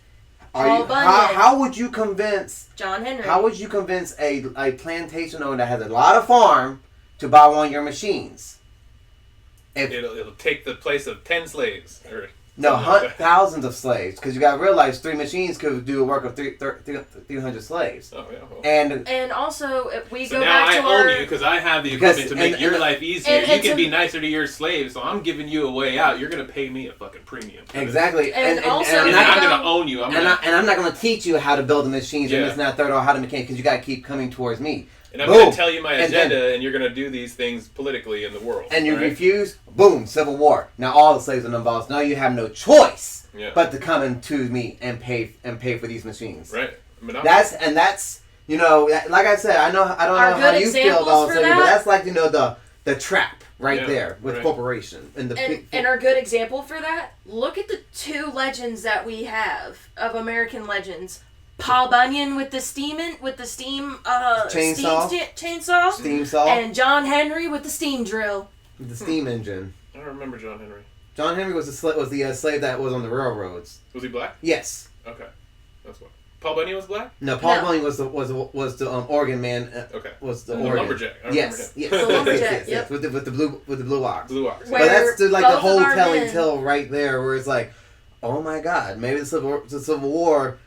How would you convince John Henry? How would you convince a plantation owner that has a lot of farm to buy one of your machines? It'll take the place of 10 slaves. Thousands of slaves. Because you got to realize 3 machines could do a work of 300 slaves. Oh, yeah. Well. And also, if we go back to now I own you because I have the equipment to make your life easier. You can be nicer to your slaves, so I'm giving you a way out. You're going to pay me a fucking premium. Exactly. And I'm going to own you. I'm not going to teach you how to build the machines and this and that third or how to mechanic because you got to keep coming towards me. And I'm going to tell you my agenda, and you're going to do these things politically in the world. And you refuse, boom, Civil War. Now all the slaves are involved. Now you have no choice but to come into me and pay for these machines. Right. That's like I said, I don't know how you feel about slavery, but that's like the trap there with corporation and our good example for that. Look at the 2 legends that we have of American legends. Paul Bunyan with the steam chainsaw, and John Henry with the steam drill, with the steam engine. I don't remember John Henry. John Henry was the slave that was on the railroads. Was he black? Yes. Okay, that's what. Paul Bunyan was black? No, Paul Bunyan was the Oregon man. Okay. Was the Oregon lumberjack? Yes. The lumberjack. Yes. With the blue ox. Blue ox. But that's the whole telling tale right there, where it's like, oh my God, maybe the Civil War.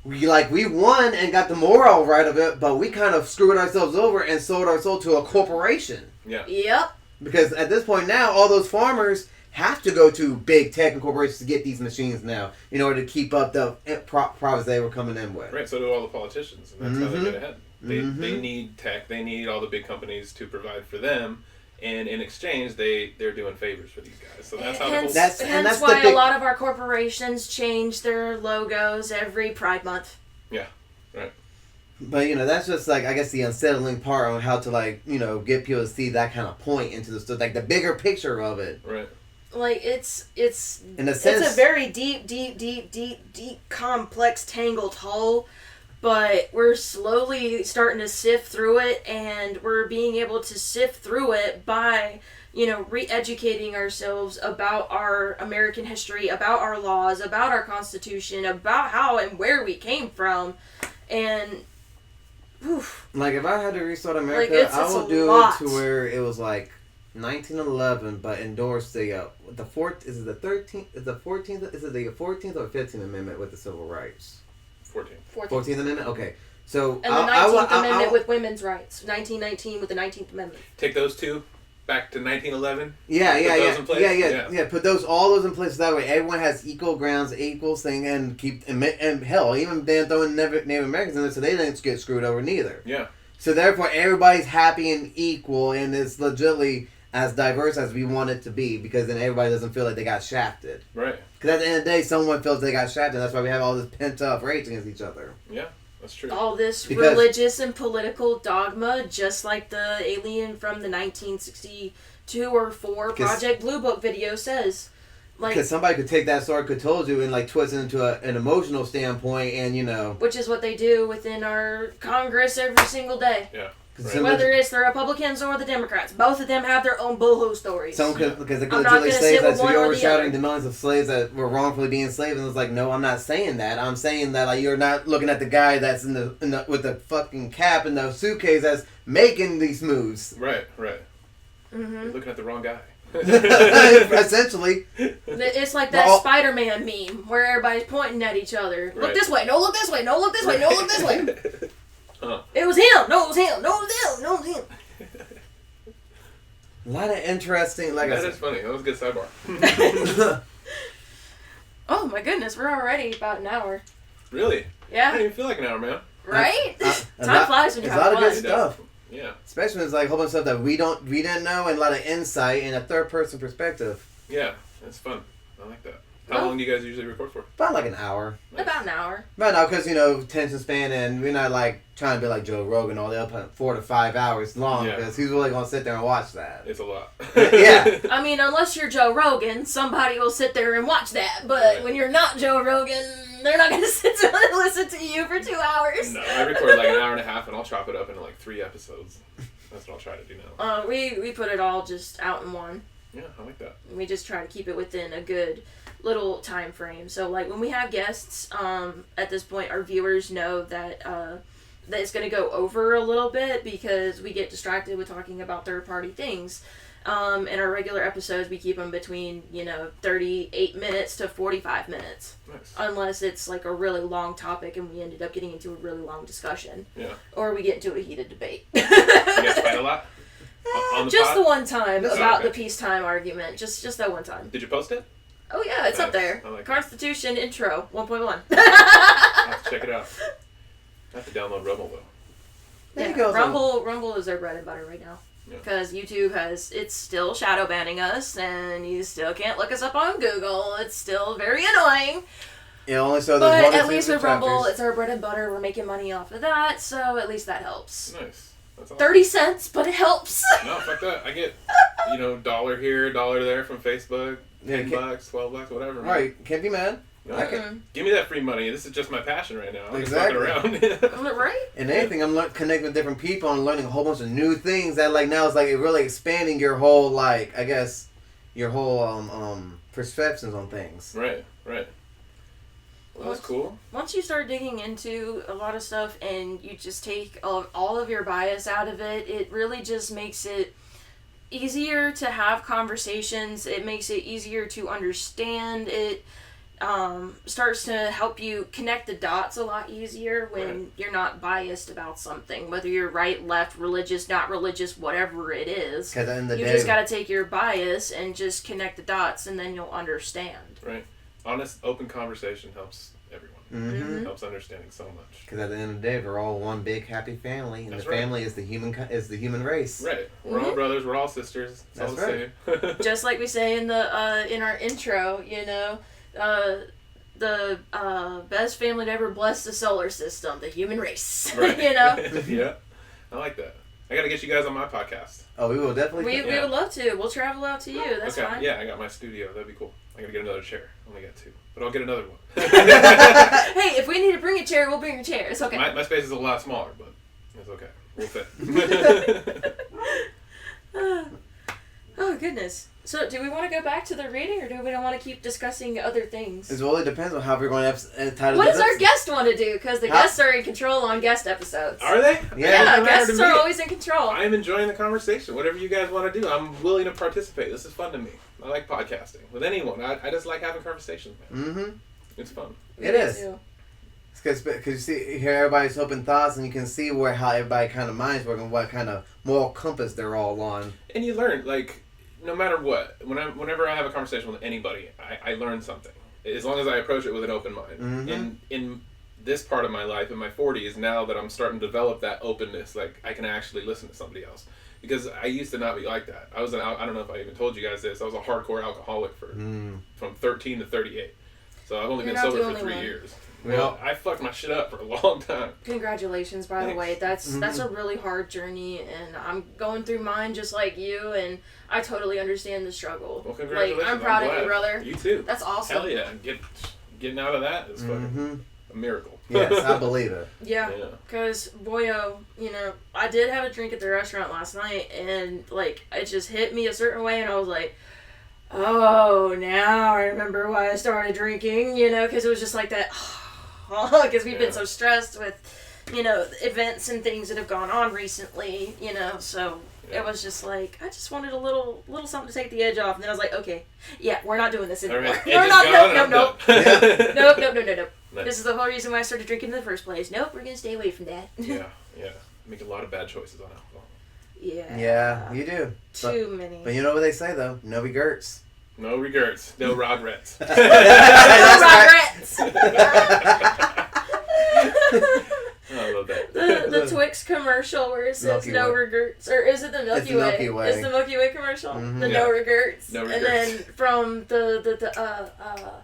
We won and got the moral right of it, but we kind of screwed ourselves over and sold our soul to a corporation. Yeah. Yep. Because at this point now, all those farmers have to go to big tech and corporations to get these machines now in order to keep up the profits they were coming in with. Right, so do all the politicians, and that's how they get ahead. They need tech, they need all the big companies to provide for them, and in exchange, they're doing favors for these guys. So that's how that's why a lot of our corporations change their logos every Pride Month. Yeah, right. But that's just I guess the unsettling part on how to get people to see that kind of point into the story, the bigger picture of it. Right. It's in a sense, it's a very deep, complex, tangled hole. But we're slowly starting to sift through it, and we're being able to sift through it by, re-educating ourselves about our American history, about our laws, about our Constitution, about how and where we came from. And, oof. If I had to restart America, I would do it to where it was 1911, but endorse the 14th, is it the 13th, is the 14th, is it the 14th or 15th Amendment with the Civil Rights? 14th Amendment? Okay. So and the 19th Amendment with women's rights. 1919 with the 19th Amendment. Take those 2 back to 1911? Yeah. Put all those in place. That way everyone has equal grounds, equal thing, and and hell, even then throwing Native Americans in there so they didn't get screwed over neither. Yeah. So therefore everybody's happy and equal, and it's legitimately as diverse as we want it to be, because then everybody doesn't feel like they got shafted. Right. Because at the end of the day, someone feels they got shafted. That's why we have all this pent-up rage against each other. Yeah, that's true. All this religious and political dogma, just like the alien from the 1962 or 4 Project Blue Book video says. Because somebody could take that sword, could told you, and twist it into an emotional standpoint, and which is what they do within our Congress every single day. Yeah. Right. Whether it's the Republicans or the Democrats, both of them have their own boohoo stories. Because they could literally say that you're overshadowing the millions of slaves that were wrongfully being enslaved, and it's no, I'm not saying that. I'm saying that you're not looking at the guy that's in the with the fucking cap and the suitcase that's making these moves. Right. Mm-hmm. You're looking at the wrong guy. Essentially. It's like that Spider-Man meme where everybody's pointing at each other. Look this way, no look this way, no look this way, no look this way. It was him! No, it was him! No, it was him! No, it was him! A lot of interesting... That is funny. That was a good sidebar. Oh my goodness, we're already about an hour. Really? Yeah. I didn't even feel like an hour, man. Right? Time flies when you're having fun. There's a lot of good stuff. Yeah. Especially when it's a whole bunch of stuff that we didn't know, and a lot of insight and a third-person perspective. Yeah, it's fun. I like that. How long do you guys usually record for? About like an hour. Nice. About an hour. About now, because attention span, and we're not like trying to be like Joe Rogan all the up 4 to 5 hours long, because who's really gonna sit there and watch that? It's a lot. Yeah. I mean, unless you're Joe Rogan, somebody will sit there and watch that. But when you're not Joe Rogan, they're not gonna sit down and listen to you for 2 hours. No, I record like an hour and a half, and I'll chop it up into like 3 episodes. That's what I'll try to do now. We put it all just out in one. Yeah, I like that. We just try to keep it within a good little time frame. So like when we have guests, at this point our viewers know that that it's going to go over a little bit because we get distracted with talking about third party things. In our regular episodes we keep them between 38 minutes to 45 minutes. Nice. Unless it's like a really long topic and we ended up getting into a really long discussion. Yeah. Or we get into a heated debate. You guys fight a lot? Just the one time about okay. the peacetime argument. Just that one time. Did you post it? Oh yeah, it's up there. I like Constitution intro 1.1. I'll have to check it out. I have to download Rumble though. Yeah, Rumble is our bread and butter right now. Because YouTube it's still shadow banning us, and you still can't look us up on Google. It's still very annoying. Yeah, only so but at least with Rumble, it's our bread and butter. We're making money off of that, so at least that helps. Nice. That's awesome. 30 cents, but it helps. No, fuck that. I get, $1 here, $1 there from Facebook. $10, $12, whatever. Right, can't be mad. Give me that free money. This is just my passion right now. I'm exactly. just fucking around. Right? And anything, I'm connecting with different people and learning a whole bunch of new things that now it's really expanding your whole your whole perceptions on things. Right. Well, that's cool. Once you start digging into a lot of stuff and you just take all of your bias out of it, it really just makes it easier to have conversations. It makes it easier to understand. It starts to help you connect the dots a lot easier when you're not biased about something, whether you're right, left, religious, not religious, whatever it is. At the end of the you day, just got to take your bias and just connect the dots, and then you'll understand. Right. Honest, open conversation helps everyone. Mm-hmm. Helps understanding so much. Because at the end of the day, we're all one big happy family, and the family is the human race. Right. We're all brothers. We're all sisters. It's all the same. Just like we say in our intro, the best family to ever bless the solar system, the human race. Right. Yeah. I like that. I got to get you guys on my podcast. Oh, we will definitely. We would love to. We'll travel out to you. That's fine. Yeah, I got my studio. That'd be cool. I gotta get another chair. I only got 2, but I'll get another one. Hey, if we need to bring a chair, we'll bring a chair. It's okay. My space is a lot smaller, but it's okay. We'll fit. Oh goodness. So, do we want to go back to the reading, or do we want to keep discussing other things? It really depends on how we're going to title. What does our guest want to do? Because the guests are in control on guest episodes. Are they? Yeah, guests are always in control. I am enjoying the conversation. Whatever you guys want to do, I'm willing to participate. This is fun to me. I like podcasting with anyone. I just like having conversations, man. Mm-hmm. It's fun. It is. Because you see, hear everybody's open thoughts, and you can see how everybody kind of minds work and what kind of moral compass they're all on. And you learn, no matter what, whenever I have a conversation with anybody, I learn something. As long as I approach it with an open mind. Mm-hmm. In this part of my life, in my 40s, now that I'm starting to develop that openness, I can actually listen to somebody else. Because I used to not be like that. I don't know if I even told you guys this, I was a hardcore alcoholic from 13 to 38. So I've only been sober for 3 years. Well, I fucked my shit up for a long time. Congratulations, by the way. That's a really hard journey, and I'm going through mine just like you, and I totally understand the struggle. Well, congratulations. I'm proud of you, brother. You too. That's awesome. Hell yeah. Getting out of that is fucking a miracle. Yes, I believe it. Yeah, because, boyo, I did have a drink at the restaurant last night, and, it just hit me a certain way, and I was like, oh, now I remember why I started drinking, because it was just like that... because we've been so stressed with, events and things that have gone on recently, so it was just like, I just wanted a little something to take the edge off, and then I was like, okay, we're not doing this anymore. Right. We're not, nope. Nope. Nice. This is the whole reason why I started drinking in the first place. Nope, we're going to stay away from that. Yeah. Make a lot of bad choices on alcohol. Yeah, you do. Too many. But you know what they say, though? No regrets. No regrets. No regrets. No regrets. I love that. The Twix commercial where it says Milky no Way. regrets, or is it the Milky Way? It's the Milky Way. It's the Milky Way commercial. Mm-hmm. The no regrets. No And regrets. then from the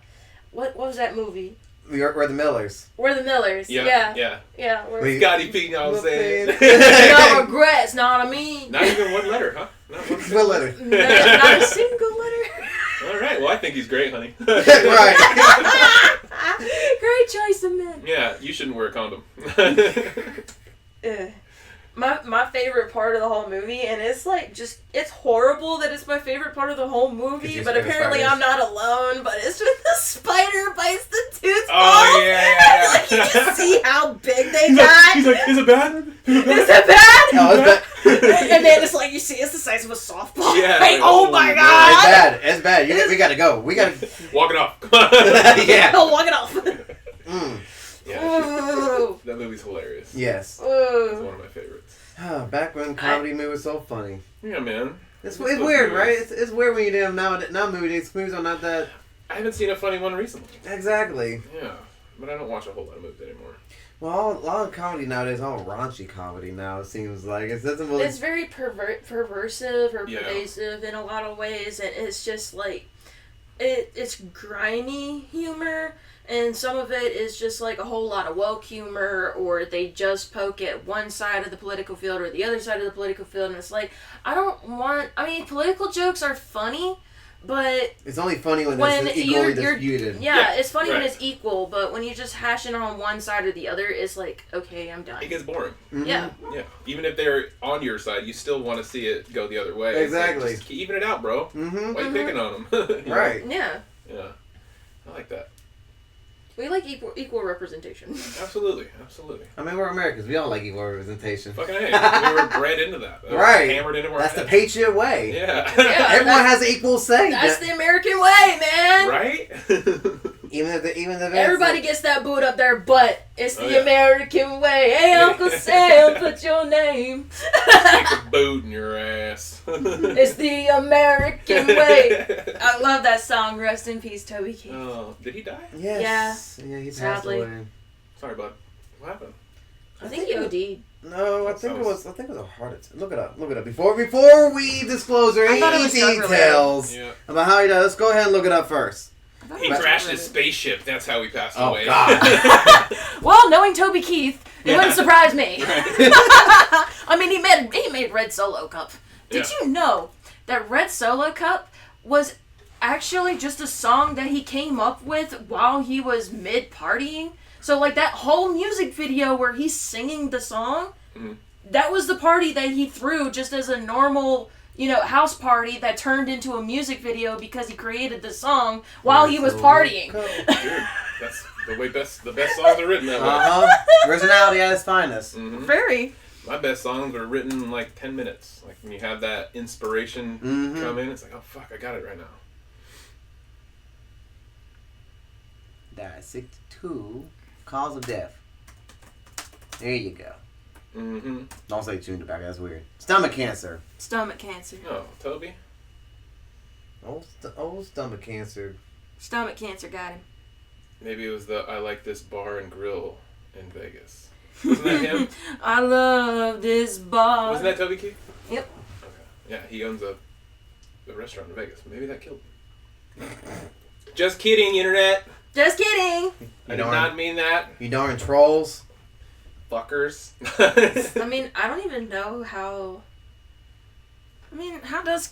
What was that movie? We're the Millers. We're the Millers. Yeah. Scotty P, you know what I'm saying? No regrets, know what I mean? Not even one letter, huh? Not one What letter? Not a single letter. All right. Well, I think he's great, honey. Right. Great choice of men. Yeah, you shouldn't wear a condom. My favorite part of the whole movie, and it's like just, it's horrible that it's my favorite part of the whole movie, but apparently I'm not alone, but it's when the spider bites the tooth balls. Oh, yeah. Like, you can see how big they got. He's like, is it bad? Is it bad? No, it's bad. And then it's like, you see, it's the size of a softball. Yeah. Like, like, oh my no. god. It's bad. We gotta go. We gotta... Walk it off. Yeah. Oh, walk it off. Yeah, that movie's hilarious. Yes. It's one of my favorites. Back when comedy movie was so funny. Yeah, man. It's weird, right? It's weird when you do them now movies are not that... I haven't seen a funny one recently. Exactly. Yeah, but I don't watch a whole lot of movies anymore. Well, a lot of comedy nowadays, all raunchy comedy now, it seems like. It doesn't really... It's very perversive or pervasive in a lot of ways, and it's just like, it's grimy humor, and some of it is just like a whole lot of woke humor, or they just poke at one side of the political field or the other side of the political field, and it's like, political jokes are funny, but it's only funny when it's equally disputed. Yeah, it's funny when it's equal, but when you just hash it on one side or the other, it's like, okay, I'm done. It gets boring. Mm-hmm. Yeah. Yeah. Even if they're on your side, you still want to see it go the other way. Exactly. Like, just even it out, bro. Mm-hmm. Why are you picking on them? Right. Yeah. Yeah. I like that. We like equal representation. Absolutely. I mean, we're Americans. We don't like equal representation. Fucking A. We were bred into that. Right. Hammered into our That's heads. the patriot way. Yeah. Everyone has an equal say. That's the American way, man. Right? Even if everybody gets that boot up their butt. It's the American way. Hey, Uncle Sam, put your name. Stick a boot in your ass. It's the American way. I love that song. Rest in peace, Toby Keith. Oh, did he die? Yes. Yeah, he passed away. Sorry, bud. What happened? I think he OD'd. No, I think it was a heart attack. Look it up. Before we disclose any details about how he died, let's go ahead and look it up first. He crashed his spaceship. That's how he passed away. Oh, God. Well, knowing Toby Keith, it wouldn't surprise me. I mean, he made Red Solo Cup. Did you know that Red Solo Cup was actually just a song that he came up with while he was mid-partying? So, like, that whole music video where he's singing the song, that was the party that he threw just as a normal... house party that turned into a music video because he created the song while he was partying. Dude, that's the best songs are written that way. Originality at its finest. Mm-hmm. Very. My best songs are written in like 10 minutes. Like when you have that inspiration come in, it's like, oh fuck, I got it right now. Died 62 cause of death. There you go. Mm-hmm. Don't say chewing tobacco, that's weird. Stomach cancer. Stomach cancer. Oh, Toby? Old stomach cancer. Stomach cancer got him. Maybe it was the I like this bar and grill in Vegas. Wasn't that him? I love this bar. Wasn't that Toby Keith? Yep. Okay. Yeah, he owns a restaurant in Vegas. Maybe that killed him. Just kidding, internet. Just kidding. I did not mean that. You darn trolls. Fuckers. I mean, I don't even know how... how does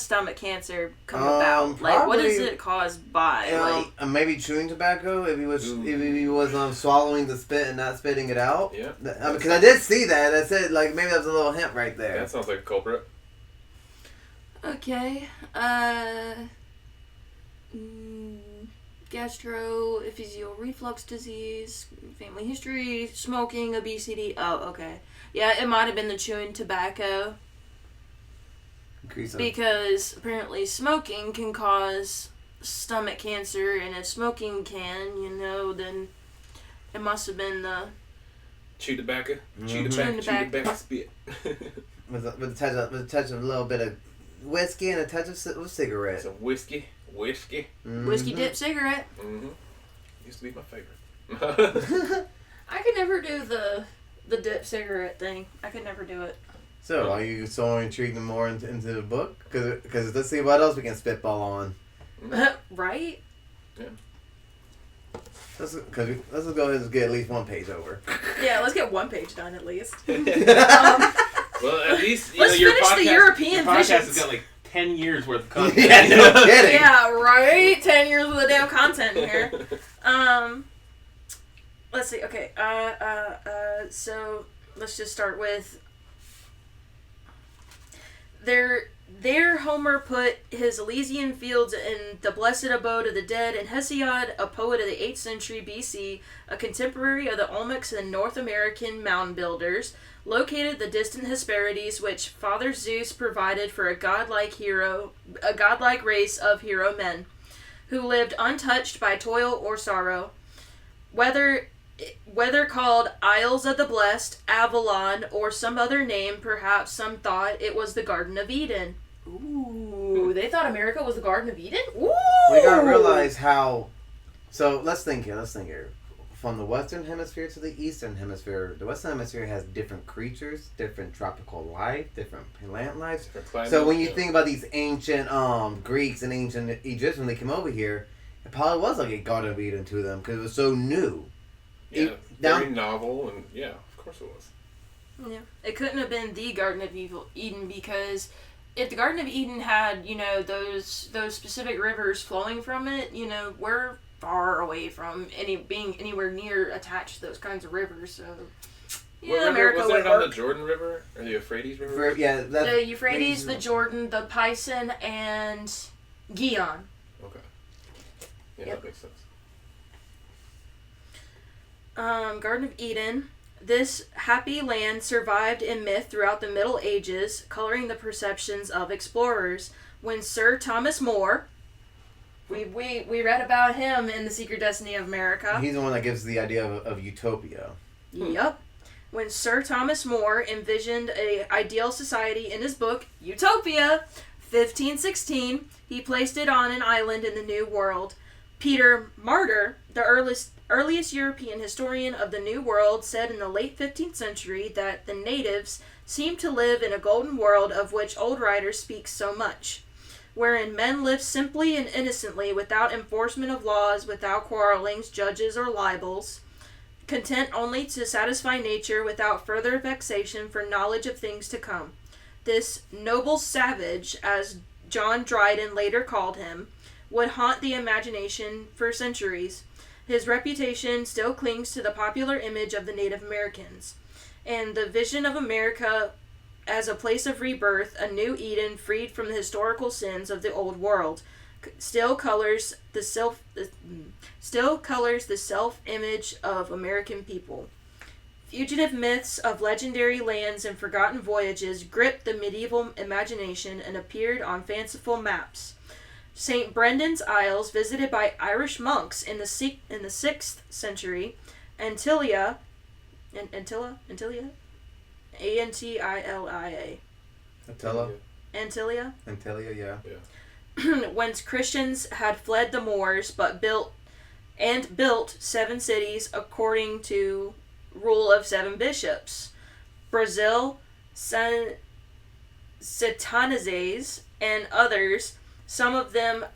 stomach cancer come about? Like, what is it caused by? Maybe chewing tobacco. If he was swallowing the spit and not spitting it out. Yeah. Because I did see that. I said maybe that was a little hint right there. That sounds like a culprit. Okay. Gastroesophageal reflux disease, family history, smoking, obesity. Oh, okay. Yeah, it might have been the chewing tobacco. Because apparently smoking can cause stomach cancer, and if smoking can, then it must have been the... Chew tobacco? Mm-hmm. Chew tobacco spit. with a touch of a little bit of whiskey and a touch of cigarette. Some whiskey. Mm-hmm. Whiskey dip cigarette. Mm-hmm. Used to be my favorite. I could never do the dip cigarette thing. I could never do it. So, are you so intrigued more into the book? Because let's see what else we can spitball on. Right? Yeah. Let's go ahead and get at least one page over. Yeah, let's get one page done at least. Well, at least let's finish the European podcast visions. has got like 10 years worth of content. Yeah, no kidding. Yeah, right. 10 years worth of damn content here. Let's see. Okay. So let's just start with There Homer put his Elysian fields in the blessed abode of the dead, and Hesiod, a poet of the 8th century BC, a contemporary of the Olmecs and North American mound builders, located the distant Hesperides which Father Zeus provided for a godlike race of hero men, who lived untouched by toil or sorrow. Whether called Isles of the Blessed, Avalon, or some other name, perhaps some thought it was the Garden of Eden. Ooh, they thought America was the Garden of Eden? Ooh! We gotta realize how... So, let's think here. From the Western Hemisphere to the Eastern Hemisphere, the Western Hemisphere has different creatures, different tropical life, different plant life. So when you think about these ancient Greeks and ancient Egyptians, when they came over here, it probably was like a Garden of Eden to them, because it was so new. Yeah, very novel, and yeah, of course it was. Yeah, it couldn't have been the Garden of Eden, because if the Garden of Eden had, those specific rivers flowing from it, we're far away from being anywhere near attached to those kinds of rivers. So, yeah, America was would it work. on the Jordan River or the Euphrates River? The Euphrates, the Jordan, the Pison, and Gihon. Okay. Yeah, Yep. that makes sense. Garden of Eden. This happy land survived in myth throughout the Middle Ages, coloring the perceptions of explorers. When Sir Thomas More, we read about him in The Secret Destiny of America. He's the one that gives the idea of utopia. Yep. When Sir Thomas More envisioned an ideal society in his book, Utopia, 1516, he placed it on an island in the New World. Peter Martyr, the earliest European historian of the New World, said in the late 15th century that the natives seemed to live in a golden world of which old writers speak so much, wherein men lived simply and innocently without enforcement of laws, without quarrelings, judges, or libels, content only to satisfy nature without further vexation for knowledge of things to come. This noble savage, as John Dryden later called him, would haunt the imagination for centuries. His reputation still clings to the popular image of the Native Americans, and the vision of America as a place of rebirth, a new Eden freed from the historical sins of the old world, still colors the self-image of American people. Fugitive myths of legendary lands and forgotten voyages gripped the medieval imagination and appeared on fanciful maps. St. Brendan's Isles, visited by Irish monks in the 6th century, Antilia, Antilia, A-N-T-I-L-I-A. Antilia, yeah. Whence Christians had fled the Moors, but built 7 cities according to rule of 7 bishops. Brazil, Satanizes, and others. Some of them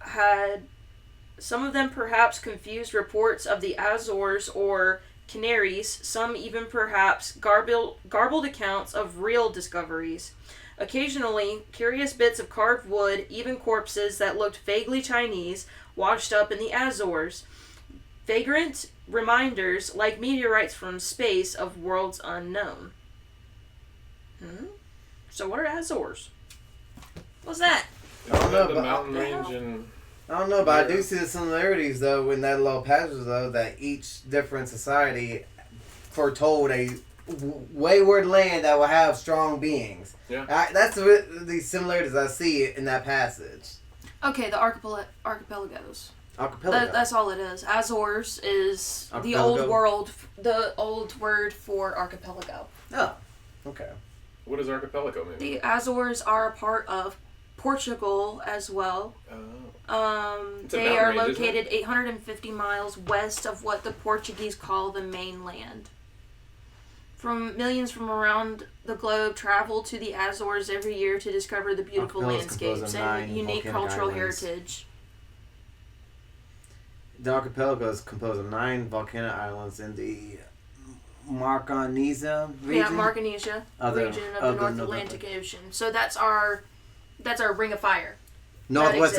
perhaps confused reports of the Azores or Canaries, some even perhaps garbled accounts of real discoveries. Occasionally, curious bits of carved wood, even corpses that looked vaguely Chinese, washed up in the Azores. Vagrant reminders, like meteorites from space, of worlds unknown. So what are Azores? What's that? I don't know, the but mountain range and I don't know, but I do see the similarities though in that little passage though that each different society foretold a wayward land that will have strong beings. Yeah, that's the similarities I see in that passage. Okay, the archipelagos. Archipelago. That's all it is. Azores is Archipelago? the old word for archipelago. Oh, okay. what does archipelago mean? The Azores are a part of Portugal as well. They are located 850 miles west of what the Portuguese call the mainland. Millions from around the globe travel to the Azores every year to discover the beautiful landscapes and unique cultural heritage. The archipelago is composed of 9 volcanic islands in the Micronesia region. Yeah, Micronesia region of the North Atlantic Ocean. So that's our Ring of Fire. Northwest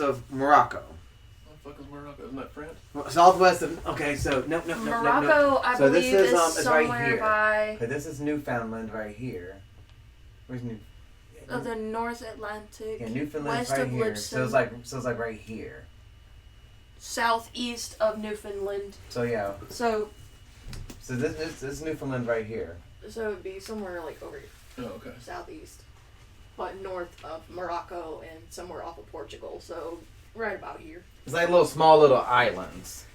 of Morocco. What the fuck is Morocco? Isn't that France? Southwest of. Okay, so no. Morocco, I so believe, this is is somewhere right here. by. Okay, this is Newfoundland right here. Where's New? Of the North Atlantic. Yeah, Newfoundland's west right of here. Lipson, So it's like right here. southeast of Newfoundland. So yeah. So this is Newfoundland right here. So it'd be somewhere like over Oh, okay. southeast, but north of Morocco and somewhere off of Portugal. So right about here. It's like small little islands.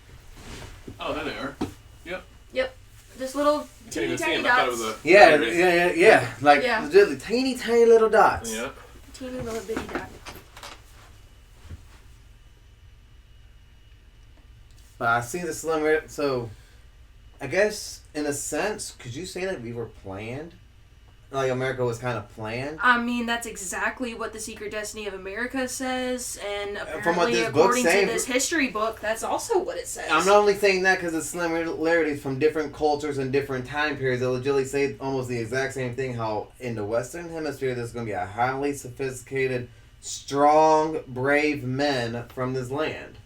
Oh, there they are. Yep. Just little teeny tiny dots. Yeah. Like literally tiny little dots. Yeah. Teeny little bitty dot. But I see the slimmer. So, I guess in a sense, could you say that we were planned? Like America was kind of planned. I mean, that's exactly what the Secret Destiny of America says, and apparently, from what this according book's to saying, this history book, that's also what it says. I'm not only saying that because of similarities from different cultures and different time periods. They'll legitimately say almost the exact same thing. How in the Western Hemisphere, there's going to be a highly sophisticated, strong, brave men from this land.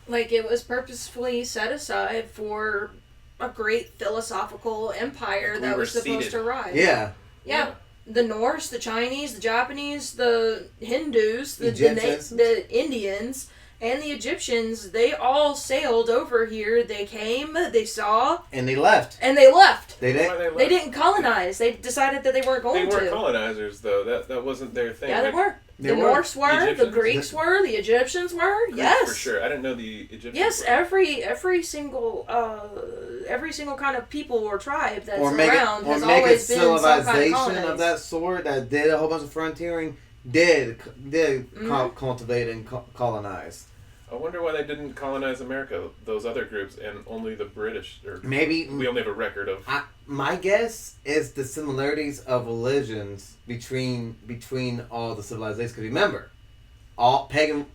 Like, it was purposefully set aside for a great philosophical empire Like that was supposed to rise. Yeah. The Norse, the Chinese, the Japanese, the Hindus, the Indians, and the Egyptians, they all sailed over here. They came, they saw, And they left. and they left. They did. They didn't colonize. They decided that they weren't going to. They weren't colonizers, though. That wasn't their thing. Yeah, they were. They The were. Norse were, the Egyptians? Greeks were, the Egyptians were. Yes, For sure. I didn't know the Egyptians. yes. were. Every single kind of people or tribe that's Or around has make always a been some kind of civilization colonies. of that sort that did a whole bunch of frontiering, did cultivate and colonize. I wonder why they didn't colonize America, those other groups, and only the British. Or Maybe we only have a record of. my guess is the similarities of religions between all the civilizations. Because remember, all pagan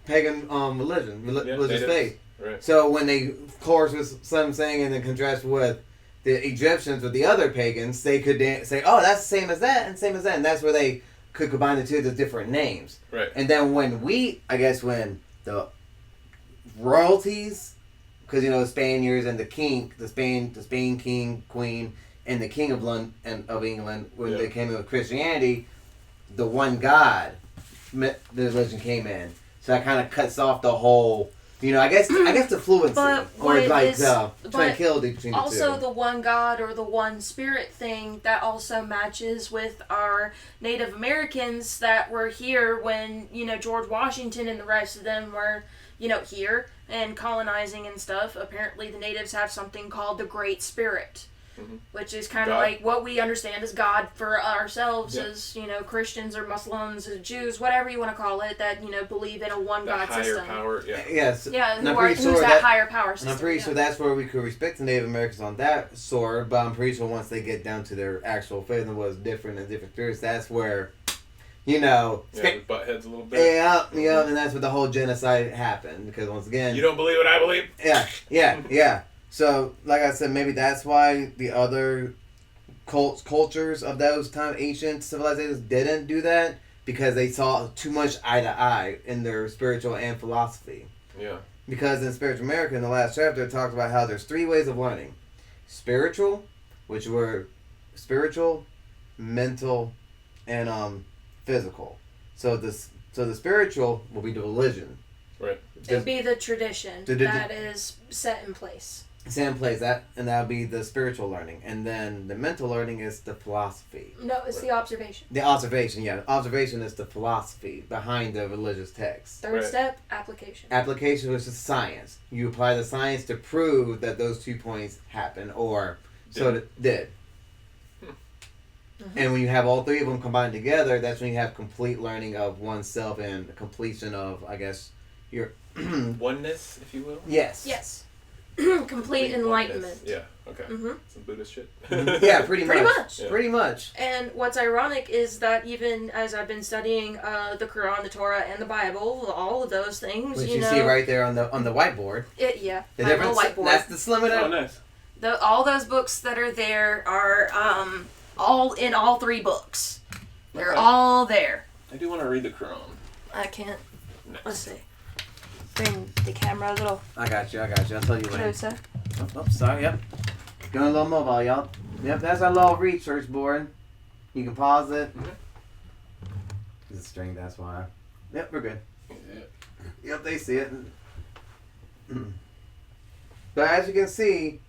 religious faith. Right. So when they, of course, with some saying in the contrast with the Egyptians with the other pagans, they could say, "Oh, that's the same as that, and same as that," and that's where they could combine the two with different names. Right. And then when the royalties, because the Spaniards and the Spain king, queen, and the king of England, when they came in with Christianity, the one God, the religion came in. So that kind of cuts off the whole. I guess the fluency or like tranquility between the two. Also, the one God or the one spirit thing that also matches with our Native Americans that were here when George Washington and the rest of them were here and colonizing and stuff. Apparently, the natives have something called the Great Spirit. Mm-hmm. Which is kind of like what we understand as God for ourselves as, Christians or Muslims or Jews, whatever you want to call it, that, believe in a one God system. Higher power, yeah. Yes. Yeah, who's that higher power system. And I'm pretty sure that's where we could respect the Native Americans on that sort, but I'm pretty sure once they get down to their actual faith and what's different and different spirits, that's where, we butt heads a little bit. Yeah, and that's where the whole genocide happened, because once again... You don't believe what I believe? Yeah. So, like I said, maybe that's why the other cultures of those time ancient civilizations didn't do that, because they saw too much eye to eye in their spiritual and philosophy. Yeah. Because in Spiritual America, in the last chapter, it talks about how there's 3 ways of learning. Spiritual, which were spiritual, mental, and physical. So the spiritual will be the religion. Right. It'd be the tradition that is set in place. Sam plays that, and that'll be the spiritual learning. And then the mental learning is the philosophy. No, it's the observation. The observation, yeah. Observation is the philosophy behind the religious text. Third step, application. Application, which is science. You apply the science to prove that those 2 points happen, or did. Mm-hmm. And when you have all 3 of them combined together, that's when you have complete learning of oneself and completion of, I guess, your... Oneness, if you will? Yes. Yes. complete enlightenment. Yeah. Okay. Mm-hmm. Some Buddhist shit. Yeah, pretty much. Yeah. Pretty much. And what's ironic is that even as I've been studying the Quran, the Torah, and the Bible, all of those things, Which you see right there on the whiteboard. The The Bible difference. whiteboard. That's the slim it Oh, up. nice. All those books that are there are all in all 3 books. They're Okay. all there. I do want to read the Quran. I can't. Nice. Let's see. Bring the camera a little I got you. I'll tell you when. closer. Oh, sorry. Yep. Going a little mobile, y'all. Yep, that's our little research board. You can pause it. Mhm. It's a string, that's why. Yep, we're good. Yeah. Yep, they see it. But as you can see,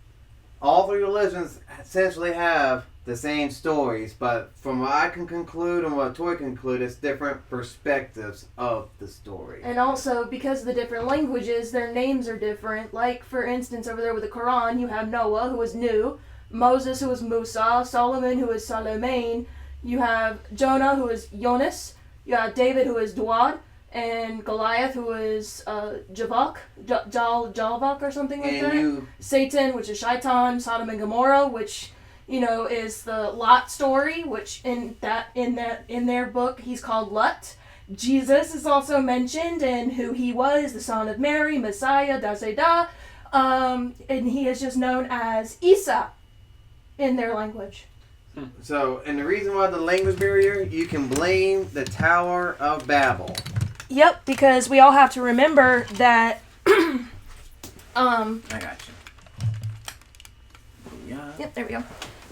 all 3 religions essentially have the same stories, but from what I can conclude and what Toy conclude, it's different perspectives of the story. And also, because of the different languages, their names are different. Like, for instance, over there with the Quran, you have Noah, who is Nu, Moses, who is Musa, Solomon, who is Solomon, you have Jonah, who is Jonas, you have David, who is Duad, and Goliath, who is Javak, Jalvak or something like that. Satan, which is Shaitan, Sodom and Gomorrah, which is the Lot story, which in their book he's called Lut. Jesus is also mentioned and who he was, the son of Mary, Messiah, Dazeda, and he is just known as Isa in their language. So, and the reason why the language barrier, you can blame the Tower of Babel. Yep, because we all have to remember that I got you. Yeah. Yep, there we go.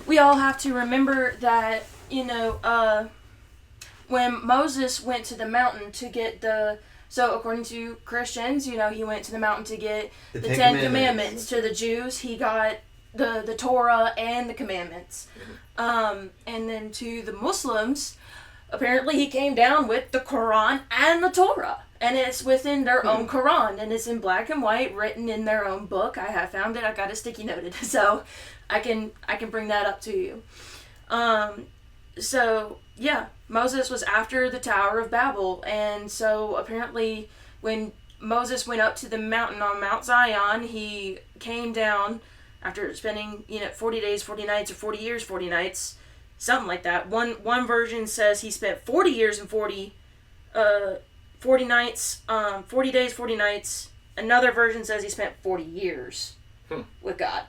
We all have to remember that, when Moses went to the mountain to get so according to Christians, he went to the mountain to get the Ten Commandments. To the Jews, he got the Torah and the Commandments. And then to the Muslims, apparently he came down with the Quran and the Torah. And it's within their own Quran. And it's in black and white, written in their own book. I have found it. I got it sticky noted. So I can bring that up to you. So, yeah. Moses was after the Tower of Babel. And so apparently when Moses went up to the mountain on Mount Zion, he came down after spending 40 days, 40 nights, or 40 years, 40 nights. Something like that. One version says he spent 40 years and 40 nights, 40 days, 40 nights. Another version says he spent 40 years with God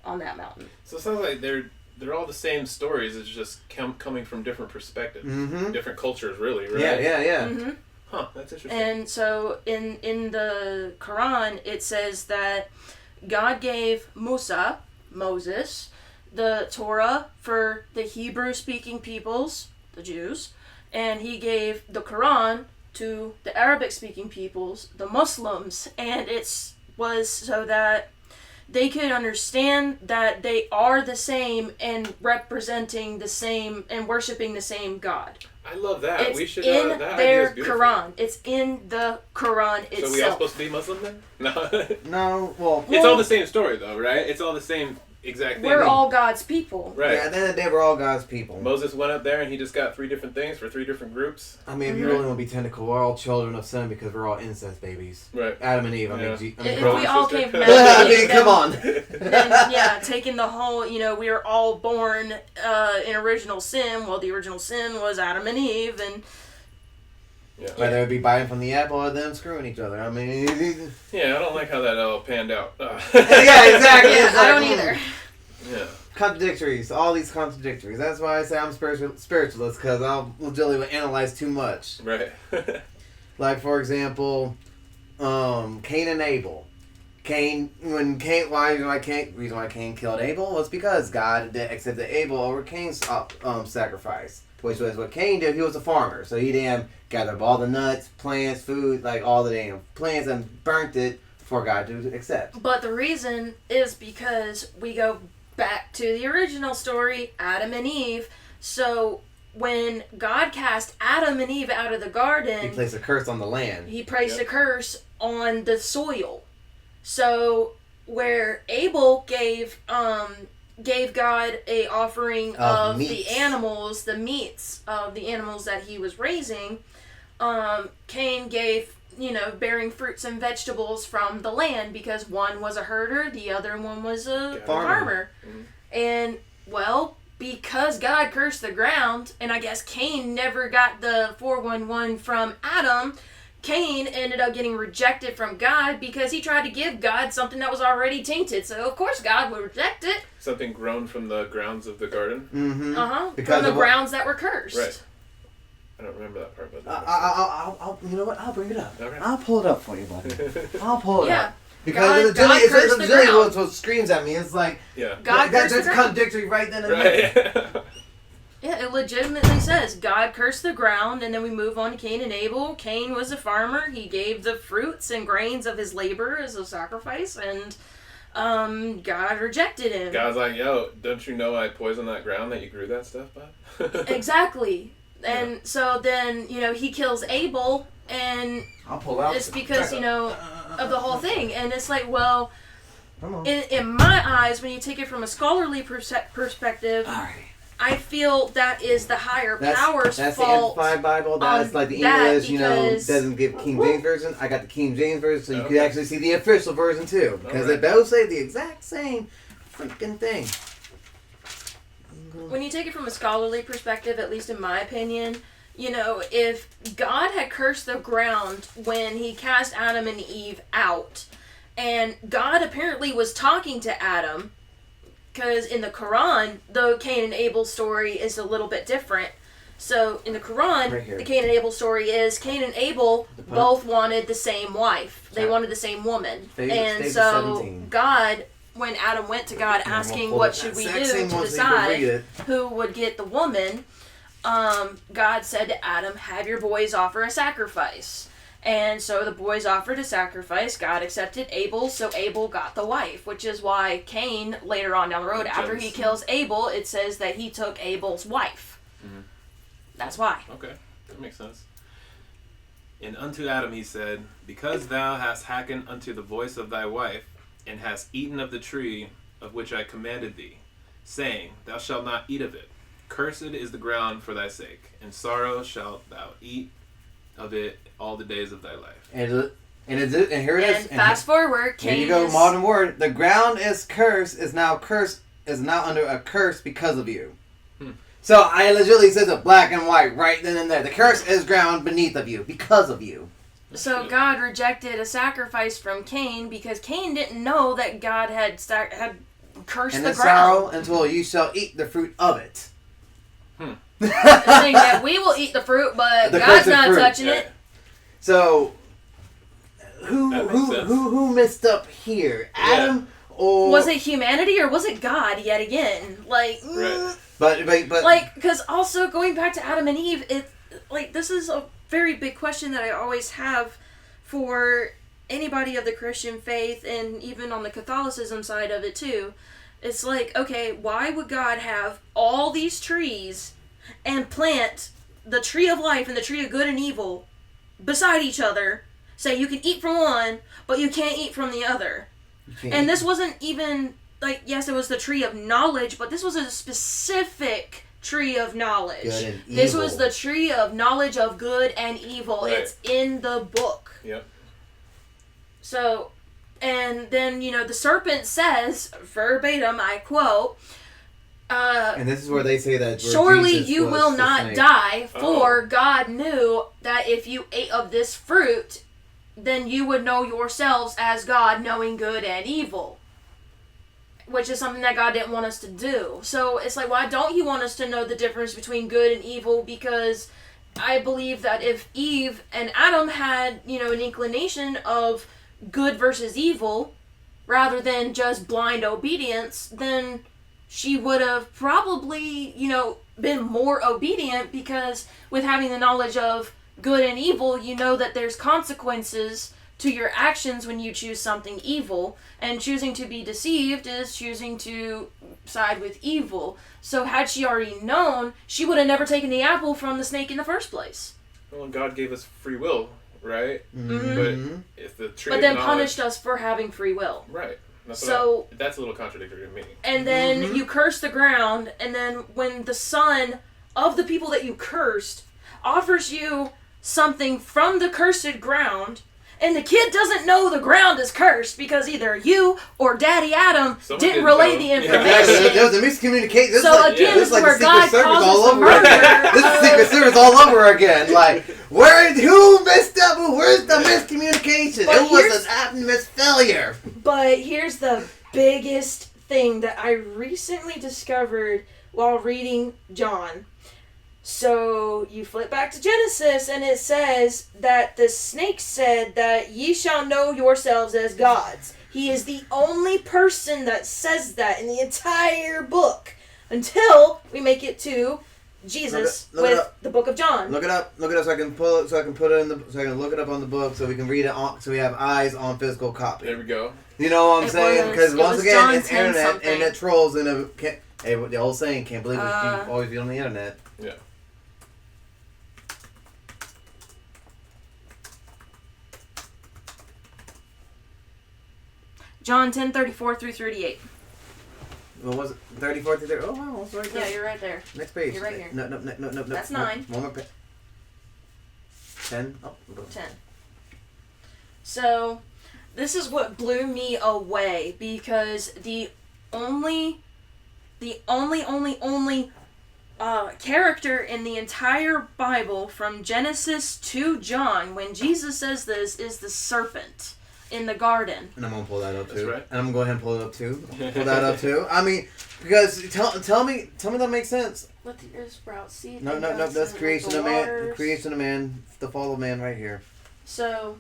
on that mountain. So it sounds like they're all the same stories. It's just coming from different perspectives, different cultures, really, right? Yeah. Mm-hmm. Huh, that's interesting. And so in the Quran, it says that God gave Moses, the Torah for the Hebrew-speaking peoples, the Jews, and he gave the Quran to the Arabic-speaking peoples, the Muslims, and it was so that they could understand that they are the same and representing the same and worshiping the same God. I love that. It's We should in that their idea is Quran. It's in the Quran itself. So we all supposed to be Muslim then? No. No, well... It's all the same story though, right? It's all the same exact thing. We're all God's people. Right. Yeah, at the end of the day, we're all God's people. Moses went up there and he just got 3 different things for 3 different groups. I mean, if you really want to be technical, we're all children of sin because we're all incest babies. Right. Adam and Eve. Yeah. I mean, If brother we and all sister. came from I mean, come on. then taking the whole, we are all born in original sin. Well, the original sin was Adam and Eve, and Yeah. Whether it be biting from the apple or them screwing each other. I mean, Yeah, I don't like how that all panned out. yeah, exactly. yeah, It's I like, don't either. Yeah. Contradictories, all these contradictories. That's why I say I'm spiritualist, because I'll legitimately analyze too much. Right. Like, for example, Cain and Abel. Reason why Cain killed Abel was because God accepted Abel over Cain's sacrifice, which was what Cain did. He was a farmer, so he gathered up all the nuts, plants, food, like all the damn plants, and burnt it for God to accept. But the reason is because we go back to the original story, Adam and Eve. So when God cast Adam and Eve out of the garden, He placed a curse on the land. He placed a curse on the soil. So where Abel gave God a offering of the animals, the meats of the animals that he was raising, Cain gave bearing fruits and vegetables from the land, because one was a herder, the other one was a farmer. Mm-hmm. And, well, because God cursed the ground, and I guess Cain never got the 411 from Adam, Cain ended up getting rejected from God because he tried to give God something that was already tainted. So, of course, God would reject it. Something grown from the grounds of the garden? Mm-hmm. From the grounds that were cursed. Right. I don't remember that part, but I'll you know what? I'll bring it up. Okay. I'll pull it up for you, buddy. I'll pull it up. Because it's what screams at me. It's like, God that's contradictory right then and there. Yeah, it legitimately says God cursed the ground, and then we move on to Cain and Abel. Cain was a farmer. He gave the fruits and grains of his labor as a sacrifice, and God rejected him. God's like, yo, don't you know I poisoned that ground that you grew that stuff by? Exactly. And so then, he kills Abel, and it's because, of the whole thing. And it's like, well, in my eyes, when you take it from a scholarly perspective, I feel that is the higher power's that's fault. That's the Amplified Bible. That's like the English, doesn't give King James Version. I got the King James Version, so you could actually see the official version too. Because they both say the exact same freaking thing. When you take it from a scholarly perspective, at least in my opinion, if God had cursed the ground when he cast Adam and Eve out, and God apparently was talking to Adam, because in the Quran, the Cain and Abel story is a little bit different. So in the Quran, the Cain and Abel story is Cain and Abel both wanted the same wife. They wanted the same woman. And so 17. God, when Adam went to God asking what should we do to decide who would get the woman, God said to Adam, have your boys offer a sacrifice. And so the boys offered a sacrifice. God accepted Abel, so Abel got the wife, which is why Cain, later on down the road, after he kills Abel, it says that he took Abel's wife. Mm-hmm. That's why. Okay, that makes sense. And unto Adam he said, because thou hast hearkened unto the voice of thy wife, and hast eaten of the tree of which I commanded thee, saying, thou shalt not eat of it. Cursed is the ground for thy sake, and sorrow shalt thou eat of it all the days of thy life. And here it is. And fast forward, Cain. Here you go, modern word. The ground is cursed, is now under a curse because of you. So I legitimately says it black and white right then and there. The curse is ground beneath of you because of you. So God rejected a sacrifice from Cain because Cain didn't know that God had cursed the ground. And sorrow until you shall eat the fruit of it. Saying that we will eat the fruit, but God's not touching it. So, who messed up here? Adam or was it humanity or was it God yet again? But because also going back to Adam and Eve, this is a very big question that I always have for anybody of the Christian faith, and even on the Catholicism side of it too. It's like, okay, why would God have all these trees and plant the tree of life and the tree of good and evil beside each other, say you can eat from one, but you can't eat from the other? And this wasn't even, yes, it was the tree of knowledge, but this was a specific tree of knowledge. This was the tree of knowledge of good and evil. Right. It's in the book. Yep. So, and then, the serpent says, verbatim, I quote, and this is where they say that surely you will not die, for God knew that if you ate of this fruit, then you would know yourselves as God, knowing good and evil. Which is something that God didn't want us to do. So it's like, why don't you want us to know the difference between good and evil? Because I believe that if Eve and Adam had, an inclination of good versus evil, rather than just blind obedience, then she would have probably, been more obedient, because with having the knowledge of good and evil, you know that there's consequences to your actions when you choose something evil, and choosing to be deceived is choosing to side with evil. So had she already known, she would have never taken the apple from the snake in the first place. Well, God gave us free will, right? Mm-hmm. But if the tree but then punished us for having free will. Right. That's a little contradictory to me. And then you curse the ground, and then when the son of the people that you cursed offers you something from the cursed ground, and the kid doesn't know the ground is cursed because either you or Daddy Adam didn't relay the information. There was a miscommunication. So again, this is where God causes the murder. This is Secret Service all over again. Like, who messed up? Where's the miscommunication? It was an admin failure. But here's the biggest thing that I recently discovered while reading John. So you flip back to Genesis, and it says that the snake said that ye shall know yourselves as gods. He is the only person that says that in the entire book until we make it to Jesus with the book of John. Look it up so I can pull it, so I can put it in so I can look it up on the book so we can read it on, so we have eyes on physical copy. There we go. You know what I'm saying? Because once again, it's internet internet trolls and the old saying, can't believe what you always read on the internet. Yeah. John 10:34 through 38. What was it? 34 to 30? Oh, wow. It's right there. Yeah, you're right there. Next page. You're right here. No. That's 9. One more page. 10? Oh, 10. So, this is what blew me away because the only character in the entire Bible from Genesis to John, when Jesus says this, is the serpent in the garden. And I'm going to pull that up too. That's right. And I'm going to go ahead and pull it up too. Pull that up too. I mean, because tell me that makes sense. Let the earth sprout seed. No. That's creation of man. Creation of man. The fall of man right here. So,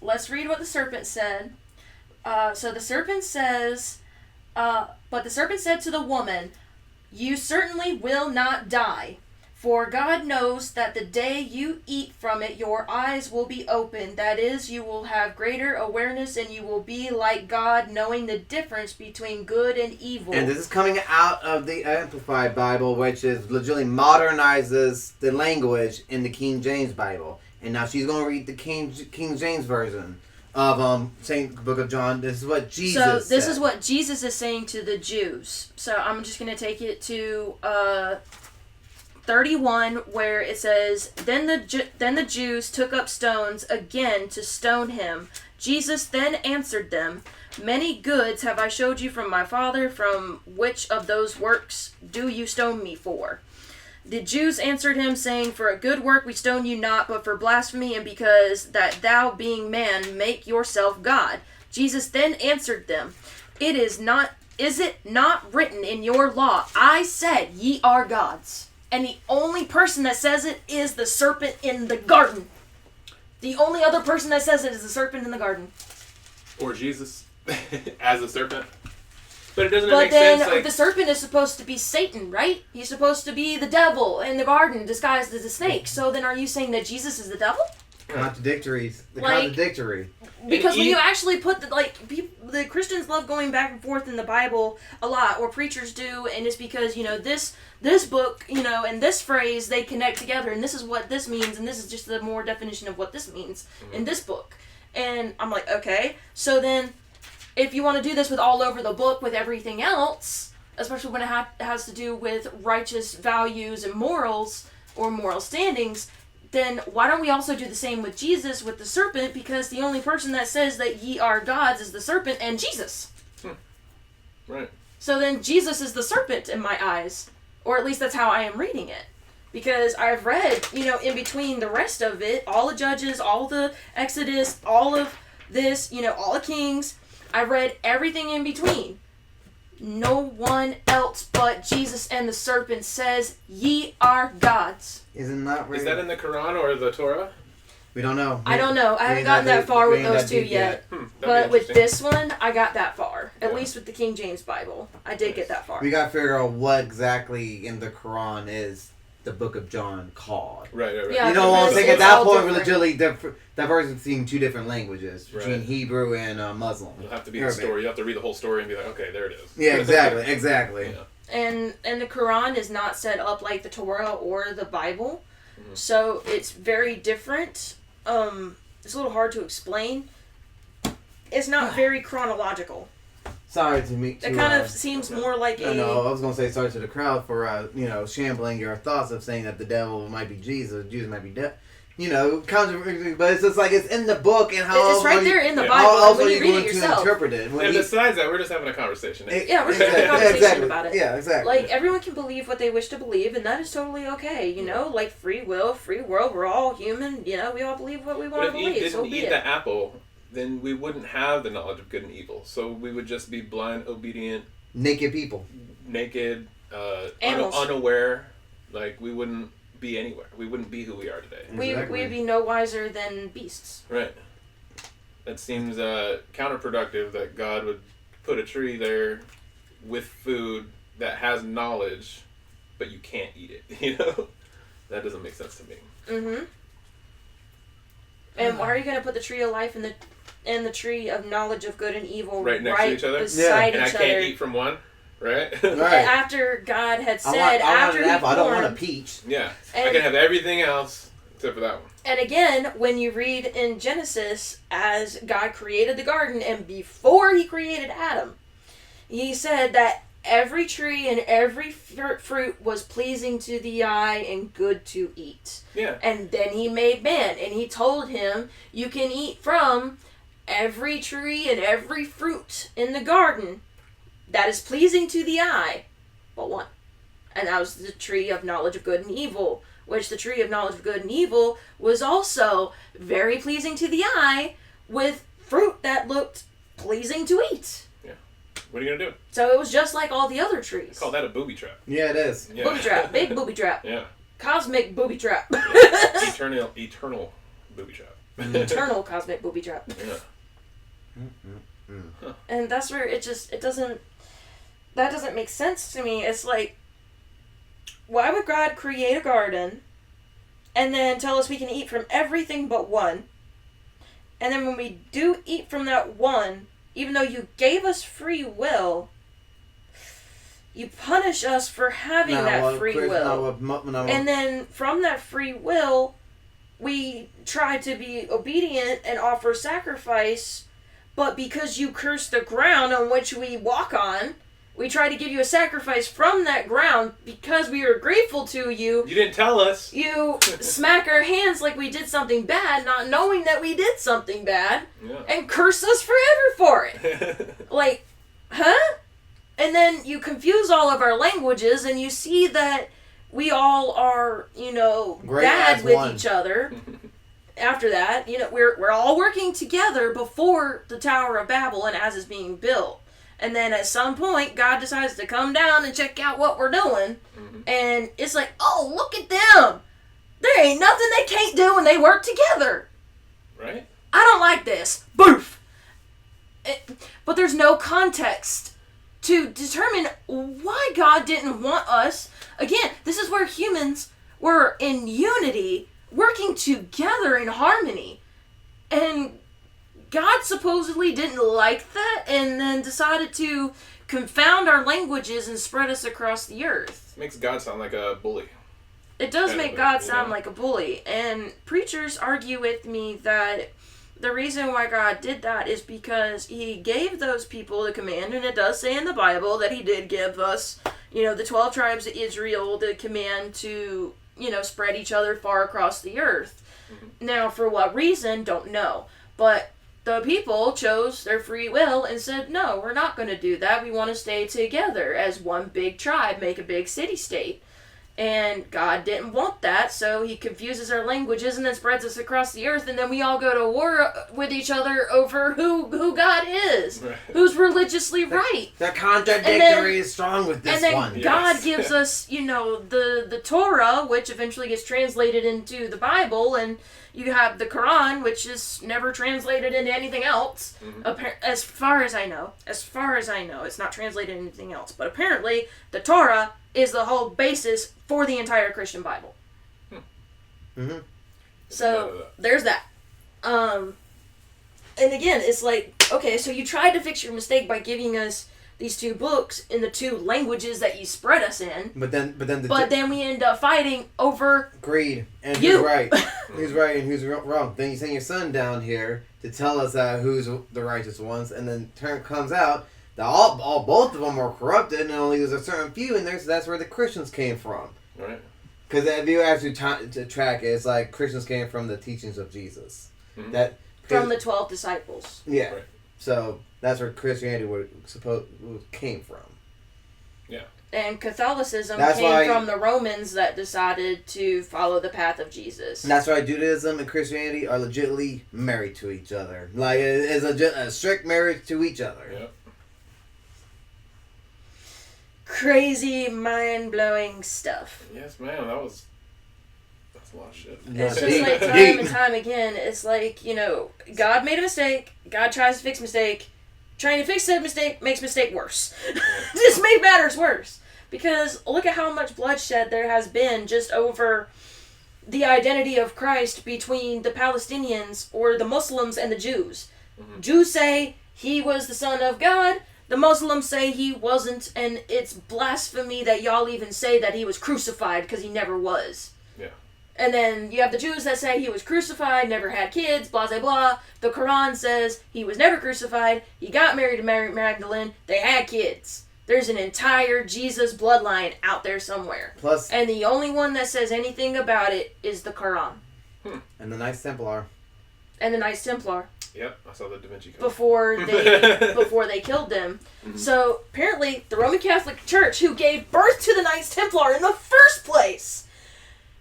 let's read what the serpent said. So the serpent says, but the serpent said to the woman, you certainly will not die, for God knows that the day you eat from it, your eyes will be opened. That is, you will have greater awareness and you will be like God, knowing the difference between good and evil. And this is coming out of the Amplified Bible, which is legitimately modernizes the language in the King James Bible. And now she's going to read the King James version of Saint Book of John. This is what Jesus said. So this is what Jesus is saying to the Jews. So I'm just going to take it to 31, where it says, Then the Jews took up stones again to stone him. Jesus then answered them, Many goods have I showed you from my Father. From which of those works do you stone me for? The Jews answered him, saying, For a good work we stone you not, but for blasphemy, and because that thou, being man, make yourself God. Jesus then answered them, Is it not written in your law, I said, ye are gods? And the only person that says it is the serpent in the garden. The only other person that says it is the serpent in the garden. Or Jesus as a serpent. But it doesn't make sense. But then the serpent is supposed to be Satan, right? He's supposed to be the devil in the garden disguised as a snake. So then are you saying that Jesus is the devil? Contradictory. Contradictory. Because when you actually put the Christians love going back and forth in the Bible a lot, or preachers do, and it's because, this book, and this phrase, they connect together, and this is what this means, and this is just the more definition of what this means in this book. And I'm like, okay, so then if you want to do this with all over the book with everything else, especially when it has to do with righteous values and morals or moral standings, then why don't we also do the same with Jesus with the serpent? Because the only person that says that ye are gods is the serpent and Jesus. Right. So then Jesus is the serpent in my eyes. Or at least that's how I am reading it. Because I've read, in between the rest of it, all the Judges, all the Exodus, all of this, all the Kings. I've read everything in between. No one else but Jesus and the serpent says, ye are gods. Isn't that right? Is that in the Quran or the Torah? We don't know. I don't know. I haven't gotten that far with those two yet. But with this one, I got that far. At least with the King James Bible. I did get that far. We got to figure out what exactly in the Quran is the Book of John called. Right. Yeah, I'm saying at that point, we're legitimately diversing two different languages between Hebrew and Muslim. It'll have to be the story. You have to read the whole story and be like, okay, there it is. Yeah, exactly. Yeah. And the Quran is not set up like the Torah or the Bible. So it's very different. It's a little hard to explain. It's not very chronological. Sorry to me. It kind of seems more like I was going to say sorry to the crowd for, shambling your thoughts of saying that the devil might be Jesus, Jesus might be controversy, but it's just like it's in the book and how it's right there in the Bible. How else when are you you read going it to yourself. interpret it? And besides that, we're just having a conversation. We're just having a conversation about it. Yeah, exactly. Like, everyone can believe what they wish to believe, and that is totally okay. Like free will, free world. We're all human. We all believe what we want to believe. If Eve didn't eat the apple, then we wouldn't have the knowledge of good and evil. So we would just be blind, obedient, naked people, unaware. Like, we wouldn't be anywhere. We wouldn't be who we are today. We would be no wiser than beasts. Right. That seems counterproductive that God would put a tree there with food that has knowledge, but you can't eat it. That doesn't make sense to me. Mm-hmm. And why are you going to put the tree of life and the tree of knowledge of good and evil right next to each other? Beside and each I can't other? Eat from one, right? After God had said, I don't want a peach. Yeah, I can have everything else except for that one. And again, when you read in Genesis, as God created the garden, and before He created Adam, He said that every tree and every fruit was pleasing to the eye and good to eat. Yeah. And then He made man, and He told him, you can eat from every tree and every fruit in the garden that is pleasing to the eye, but one. And that was the tree of knowledge of good and evil, which the tree of knowledge of good and evil was also very pleasing to the eye, with fruit that looked pleasing to eat. What are you going to do? So it was just like all the other trees. I call that a booby trap. Yeah, it is. Yeah. Booby trap. Big booby trap. Yeah. Cosmic booby trap. Eternal booby trap. Eternal cosmic booby trap. Yeah. Huh. And that's where that doesn't make sense to me. It's like, why would God create a garden and then tell us we can eat from everything but one? And then when we do eat from that one, even though you gave us free will, you punish us for having that free will. And then from that free will, we try to be obedient and offer sacrifice, but because you cursed the ground on which we walk on, we try to give you a sacrifice from that ground because we are grateful to you. You didn't tell us. You smack our hands like we did something bad, not knowing that we did something bad, and curse us forever for it. Like, huh? And then you confuse all of our languages, and you see that we all are, bad with each other. After that, we're all working together before the Tower of Babel and as it's being built. And then at some point, God decides to come down and check out what we're doing. Mm-hmm. And it's like, oh, look at them. There ain't nothing they can't do when they work together. Right? I don't like this. Boof! But there's no context to determine why God didn't want us. Again, this is where humans were in unity, working together in harmony. And God supposedly didn't like that and then decided to confound our languages and spread us across the earth. Makes God sound like a bully. It does make God sound like a bully. And preachers argue with me that the reason why God did that is because He gave those people the command, and it does say in the Bible that He did give us, the 12 tribes of Israel the command to, spread each other far across the earth. Mm-hmm. Now, for what reason, don't know. But the people chose their free will and said, no, we're not going to do that. We want to stay together as one big tribe, make a big city-state. And God didn't want that, so He confuses our languages and then spreads us across the earth, and then we all go to war with each other over who God is, right. Who's religiously right. The contradictory is strong with this one. And then God gives us, the Torah, which eventually gets translated into the Bible, and you have the Quran, which is never translated into anything else. Mm-hmm. As far as I know, it's not translated into anything else. But apparently, the Torah is the whole basis for the entire Christian Bible. Mm-hmm. So there's that. And again, it's like, okay, so you tried to fix your mistake by giving us these two books in the two languages that you spread us in. But then we end up fighting over greed and who's right, who's right and who's wrong. Then you send your son down here to tell us who's the righteous ones, and then comes out that both of them are corrupted, and only there's a certain few in there. So that's where the Christians came from. Right. Because if you actually to track it, it's like Christians came from the teachings of Jesus. That from the 12 disciples. Yeah. Right. So that's where Christianity came from. Yeah. And Catholicism That's came from the Romans that decided to follow the path of Jesus. And that's why Judaism and Christianity are legitimately married to each other. Like, it's a strict marriage to each other. Yep. Crazy, mind-blowing stuff. Yes, man. That's a lot of shit. It's just like time and time again. It's like, God made a mistake. God tries to fix mistake. Trying to fix said mistake makes mistake worse. Just make matters worse. Because look at how much bloodshed there has been just over the identity of Christ between the Palestinians or the Muslims and the Jews. Mm-hmm. Jews say he was the Son of God. The Muslims say he wasn't. And it's blasphemy that y'all even say that he was crucified because he never was. Yeah. And then you have the Jews that say he was crucified, never had kids, blah, blah, blah. The Quran says he was never crucified. He got married to Mary Magdalene. They had kids. There's an entire Jesus bloodline out there somewhere. Plus, and the only one that says anything about it is the Quran. And the Knights Templar. And the Knights Templar. Yep, I saw the Da Vinci Code. Before they killed them. Mm-hmm. So, apparently, the Roman Catholic Church, who gave birth to the Knights Templar in the first place,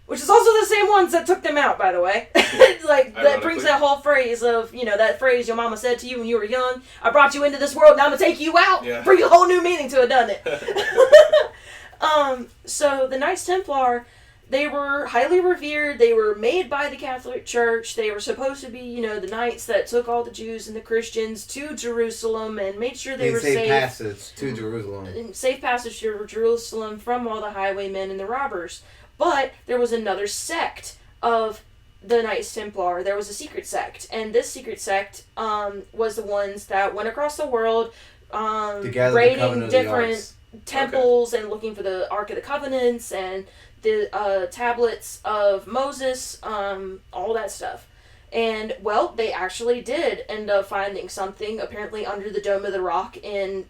which is also the same ones that took them out, by the way. That brings that whole phrase of, that phrase your mama said to you when you were young, I brought you into this world, now I'm going to take you out. Yeah. Bring a whole new meaning to it, doesn't it? So the Knights Templar, they were highly revered. They were made by the Catholic Church. They were supposed to be, the knights that took all the Jews and the Christians to Jerusalem and made sure they were safe. Safe passage to Jerusalem. Safe passage to Jerusalem from all the highwaymen and the robbers. But there was another sect of the Knights Templar. There was a secret sect. And this secret sect was the ones that went across the world raiding different temples and looking for the Ark of the Covenants and the tablets of Moses, all that stuff. And, well, they actually did end up finding something, apparently under the Dome of the Rock in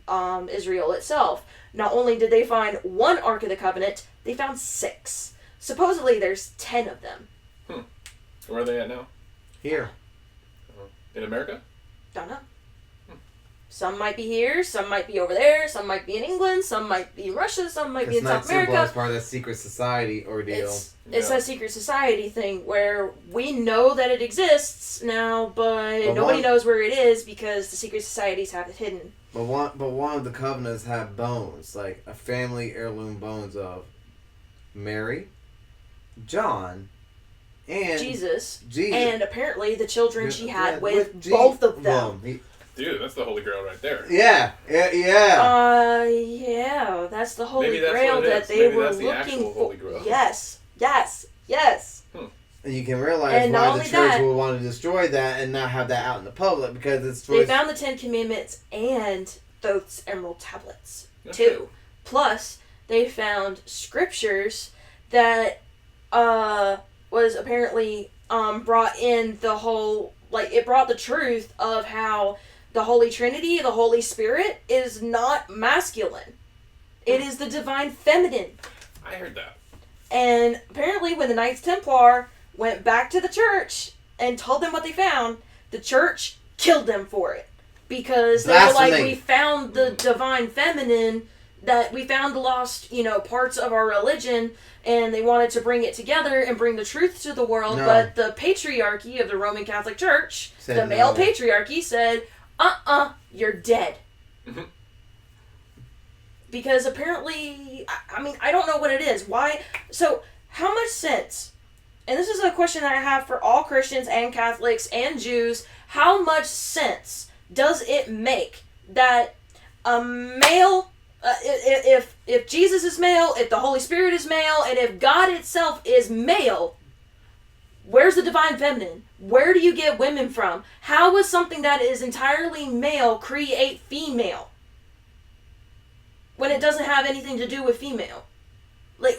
Israel itself. Not only did they find one Ark of the Covenant, they found 6. Supposedly, there's 10 of them. Where are they at now? Here. In America? Don't know. Some might be here, some might be over there, some might be in England, some might be in Russia, some might be in South America. It's part of that secret society ordeal. It's a secret society thing where we know that it exists now, but nobody knows where it is because the secret societies have it hidden. But one of the covenants have bones, like a family heirloom bones of Mary, John, and Jesus. And apparently the children she had with both of them. Dude, that's the Holy Grail right there. Yeah. Yeah, that's the Holy Grail that they were looking for. Yes. And you can realize why the church would want to destroy that and not have that out in the public because they found the 10 Commandments and those emerald tablets too. Plus, they found scriptures that was apparently brought in the whole, it brought the truth of how the Holy Trinity, the Holy Spirit, is not masculine. It is the divine feminine. I heard that. And apparently when the Knights Templar went back to the church and told them what they found, the church killed them for it. Because they were like, we found the divine feminine, that we found the lost, parts of our religion, and they wanted to bring it together and bring the truth to the world. No. But the patriarchy of the Roman Catholic Church, the male patriarchy, said, you're dead. Mm-hmm. Because apparently, I don't know what it is. Why? So, how much sense, and this is a question that I have for all Christians and Catholics and Jews, how much sense does it make that a male, if Jesus is male, if the Holy Spirit is male, and if God itself is male, where's the divine feminine? Where do you get women from? How would something that is entirely male create female? When it doesn't have anything to do with female.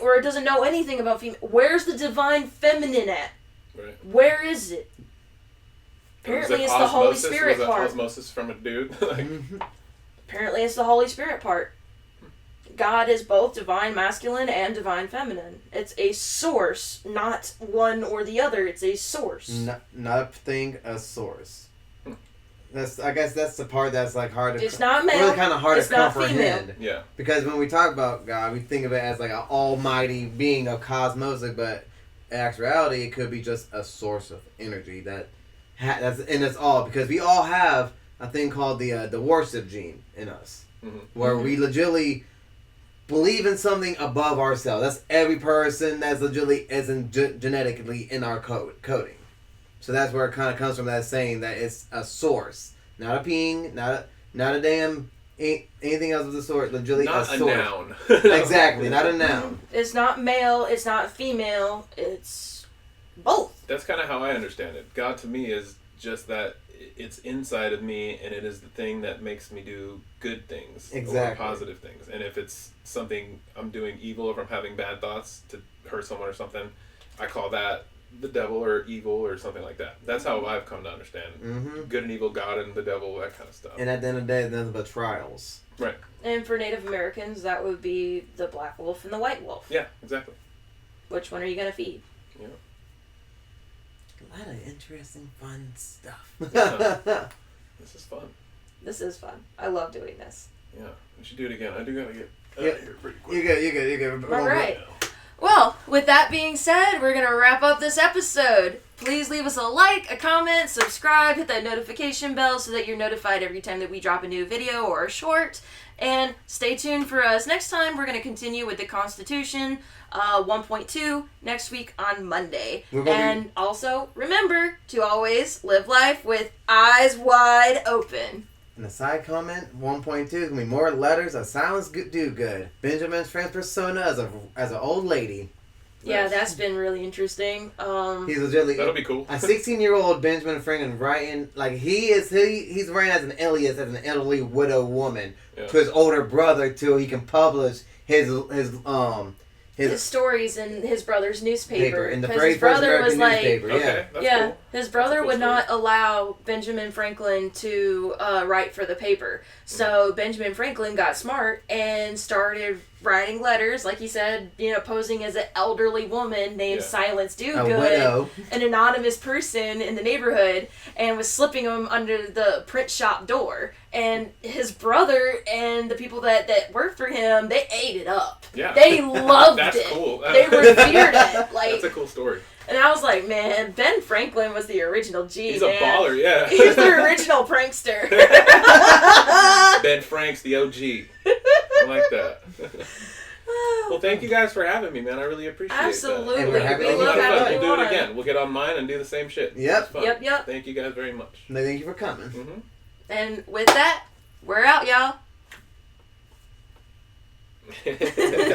Or it doesn't know anything about female. Where's the divine feminine at? Right. Where is it? Apparently it's the Holy Spirit part. Osmosis from a dude? Apparently it's the Holy Spirit part. God is both divine masculine and divine feminine. It's a source, not one or the other. It's a source. Not a thing, a source. I guess that's the part that's like hard to... It's not male. Really kind of hard to comprehend. Female. Yeah. Because when we talk about God, we think of it as like an almighty being of cosmos, but in actuality, it could be just a source of energy that's all. Because we all have a thing called the worship gene in us, where we legitimately believe in something above ourselves. That's every person that's legitimately isn't genetically in our coding. So that's where it kind of comes from, that saying that it's a source, not a being, not a damn anything else of the sort. Legitimately not a source. Noun. Exactly, not a noun. It's not male. It's not female. It's both. That's kind of how I understand it. God to me is just that it's inside of me, and it is the thing that makes me do good things or positive things. And if it's something I'm doing evil, or if I'm having bad thoughts to hurt someone or something, I call that the devil or evil or something like that. That's how I've come to understand good and evil, God and the devil, that kind of stuff. And at the end of the day, it's nothing but trials. Right. And for Native Americans, that would be the black wolf and the white wolf. Yeah, exactly. Which one are you going to feed? Yeah. A lot of interesting, fun stuff. Yeah. This is fun. This is fun. I love doing this. Yeah, we should do it again. I do gotta get Yeah. out of here pretty quick. You're good. All right. Well, with that being said, we're going to wrap up this episode. Please leave us a like, a comment, subscribe, hit that notification bell so that you're notified every time that we drop a new video or a short. And stay tuned for us. Next time, we're going to continue with the Constitution 1.2 next week on Monday. And also, remember to always live life with eyes wide open. And a side comment, 1.2 is going to be more letters of silence do good. Benjamin's Frank's persona as an old lady. Yeah, that's been really interesting. He's legitimately... That'll be cool. A 16-year-old Benjamin Franklin writing... Like, he's writing as an alias, as an elderly widow woman to his older brother till he can publish his stories in his brother's newspaper. In the very first American newspaper, Cool. His brother would not allow Benjamin Franklin to write for the paper. So Benjamin Franklin got smart and started writing letters, like he said, posing as an elderly woman named Silence Dogood, an anonymous person in the neighborhood, and was slipping them under the print shop door. And his brother and the people that worked for him, they ate it up. Yeah. They loved That's it. Cool. They revered it. That's a cool story. And I was like, man, Ben Franklin was the original G. He's a baller, yeah. He was the original prankster. Ben Frank's the OG. I like that. Well, thank you guys for having me, man. I really appreciate that. Absolutely. And we're happy we love having you We'll do on. it again. We'll get on mine and do the same shit. Yep. Yep. Thank you guys very much. Thank you for coming. And with that, we're out, y'all.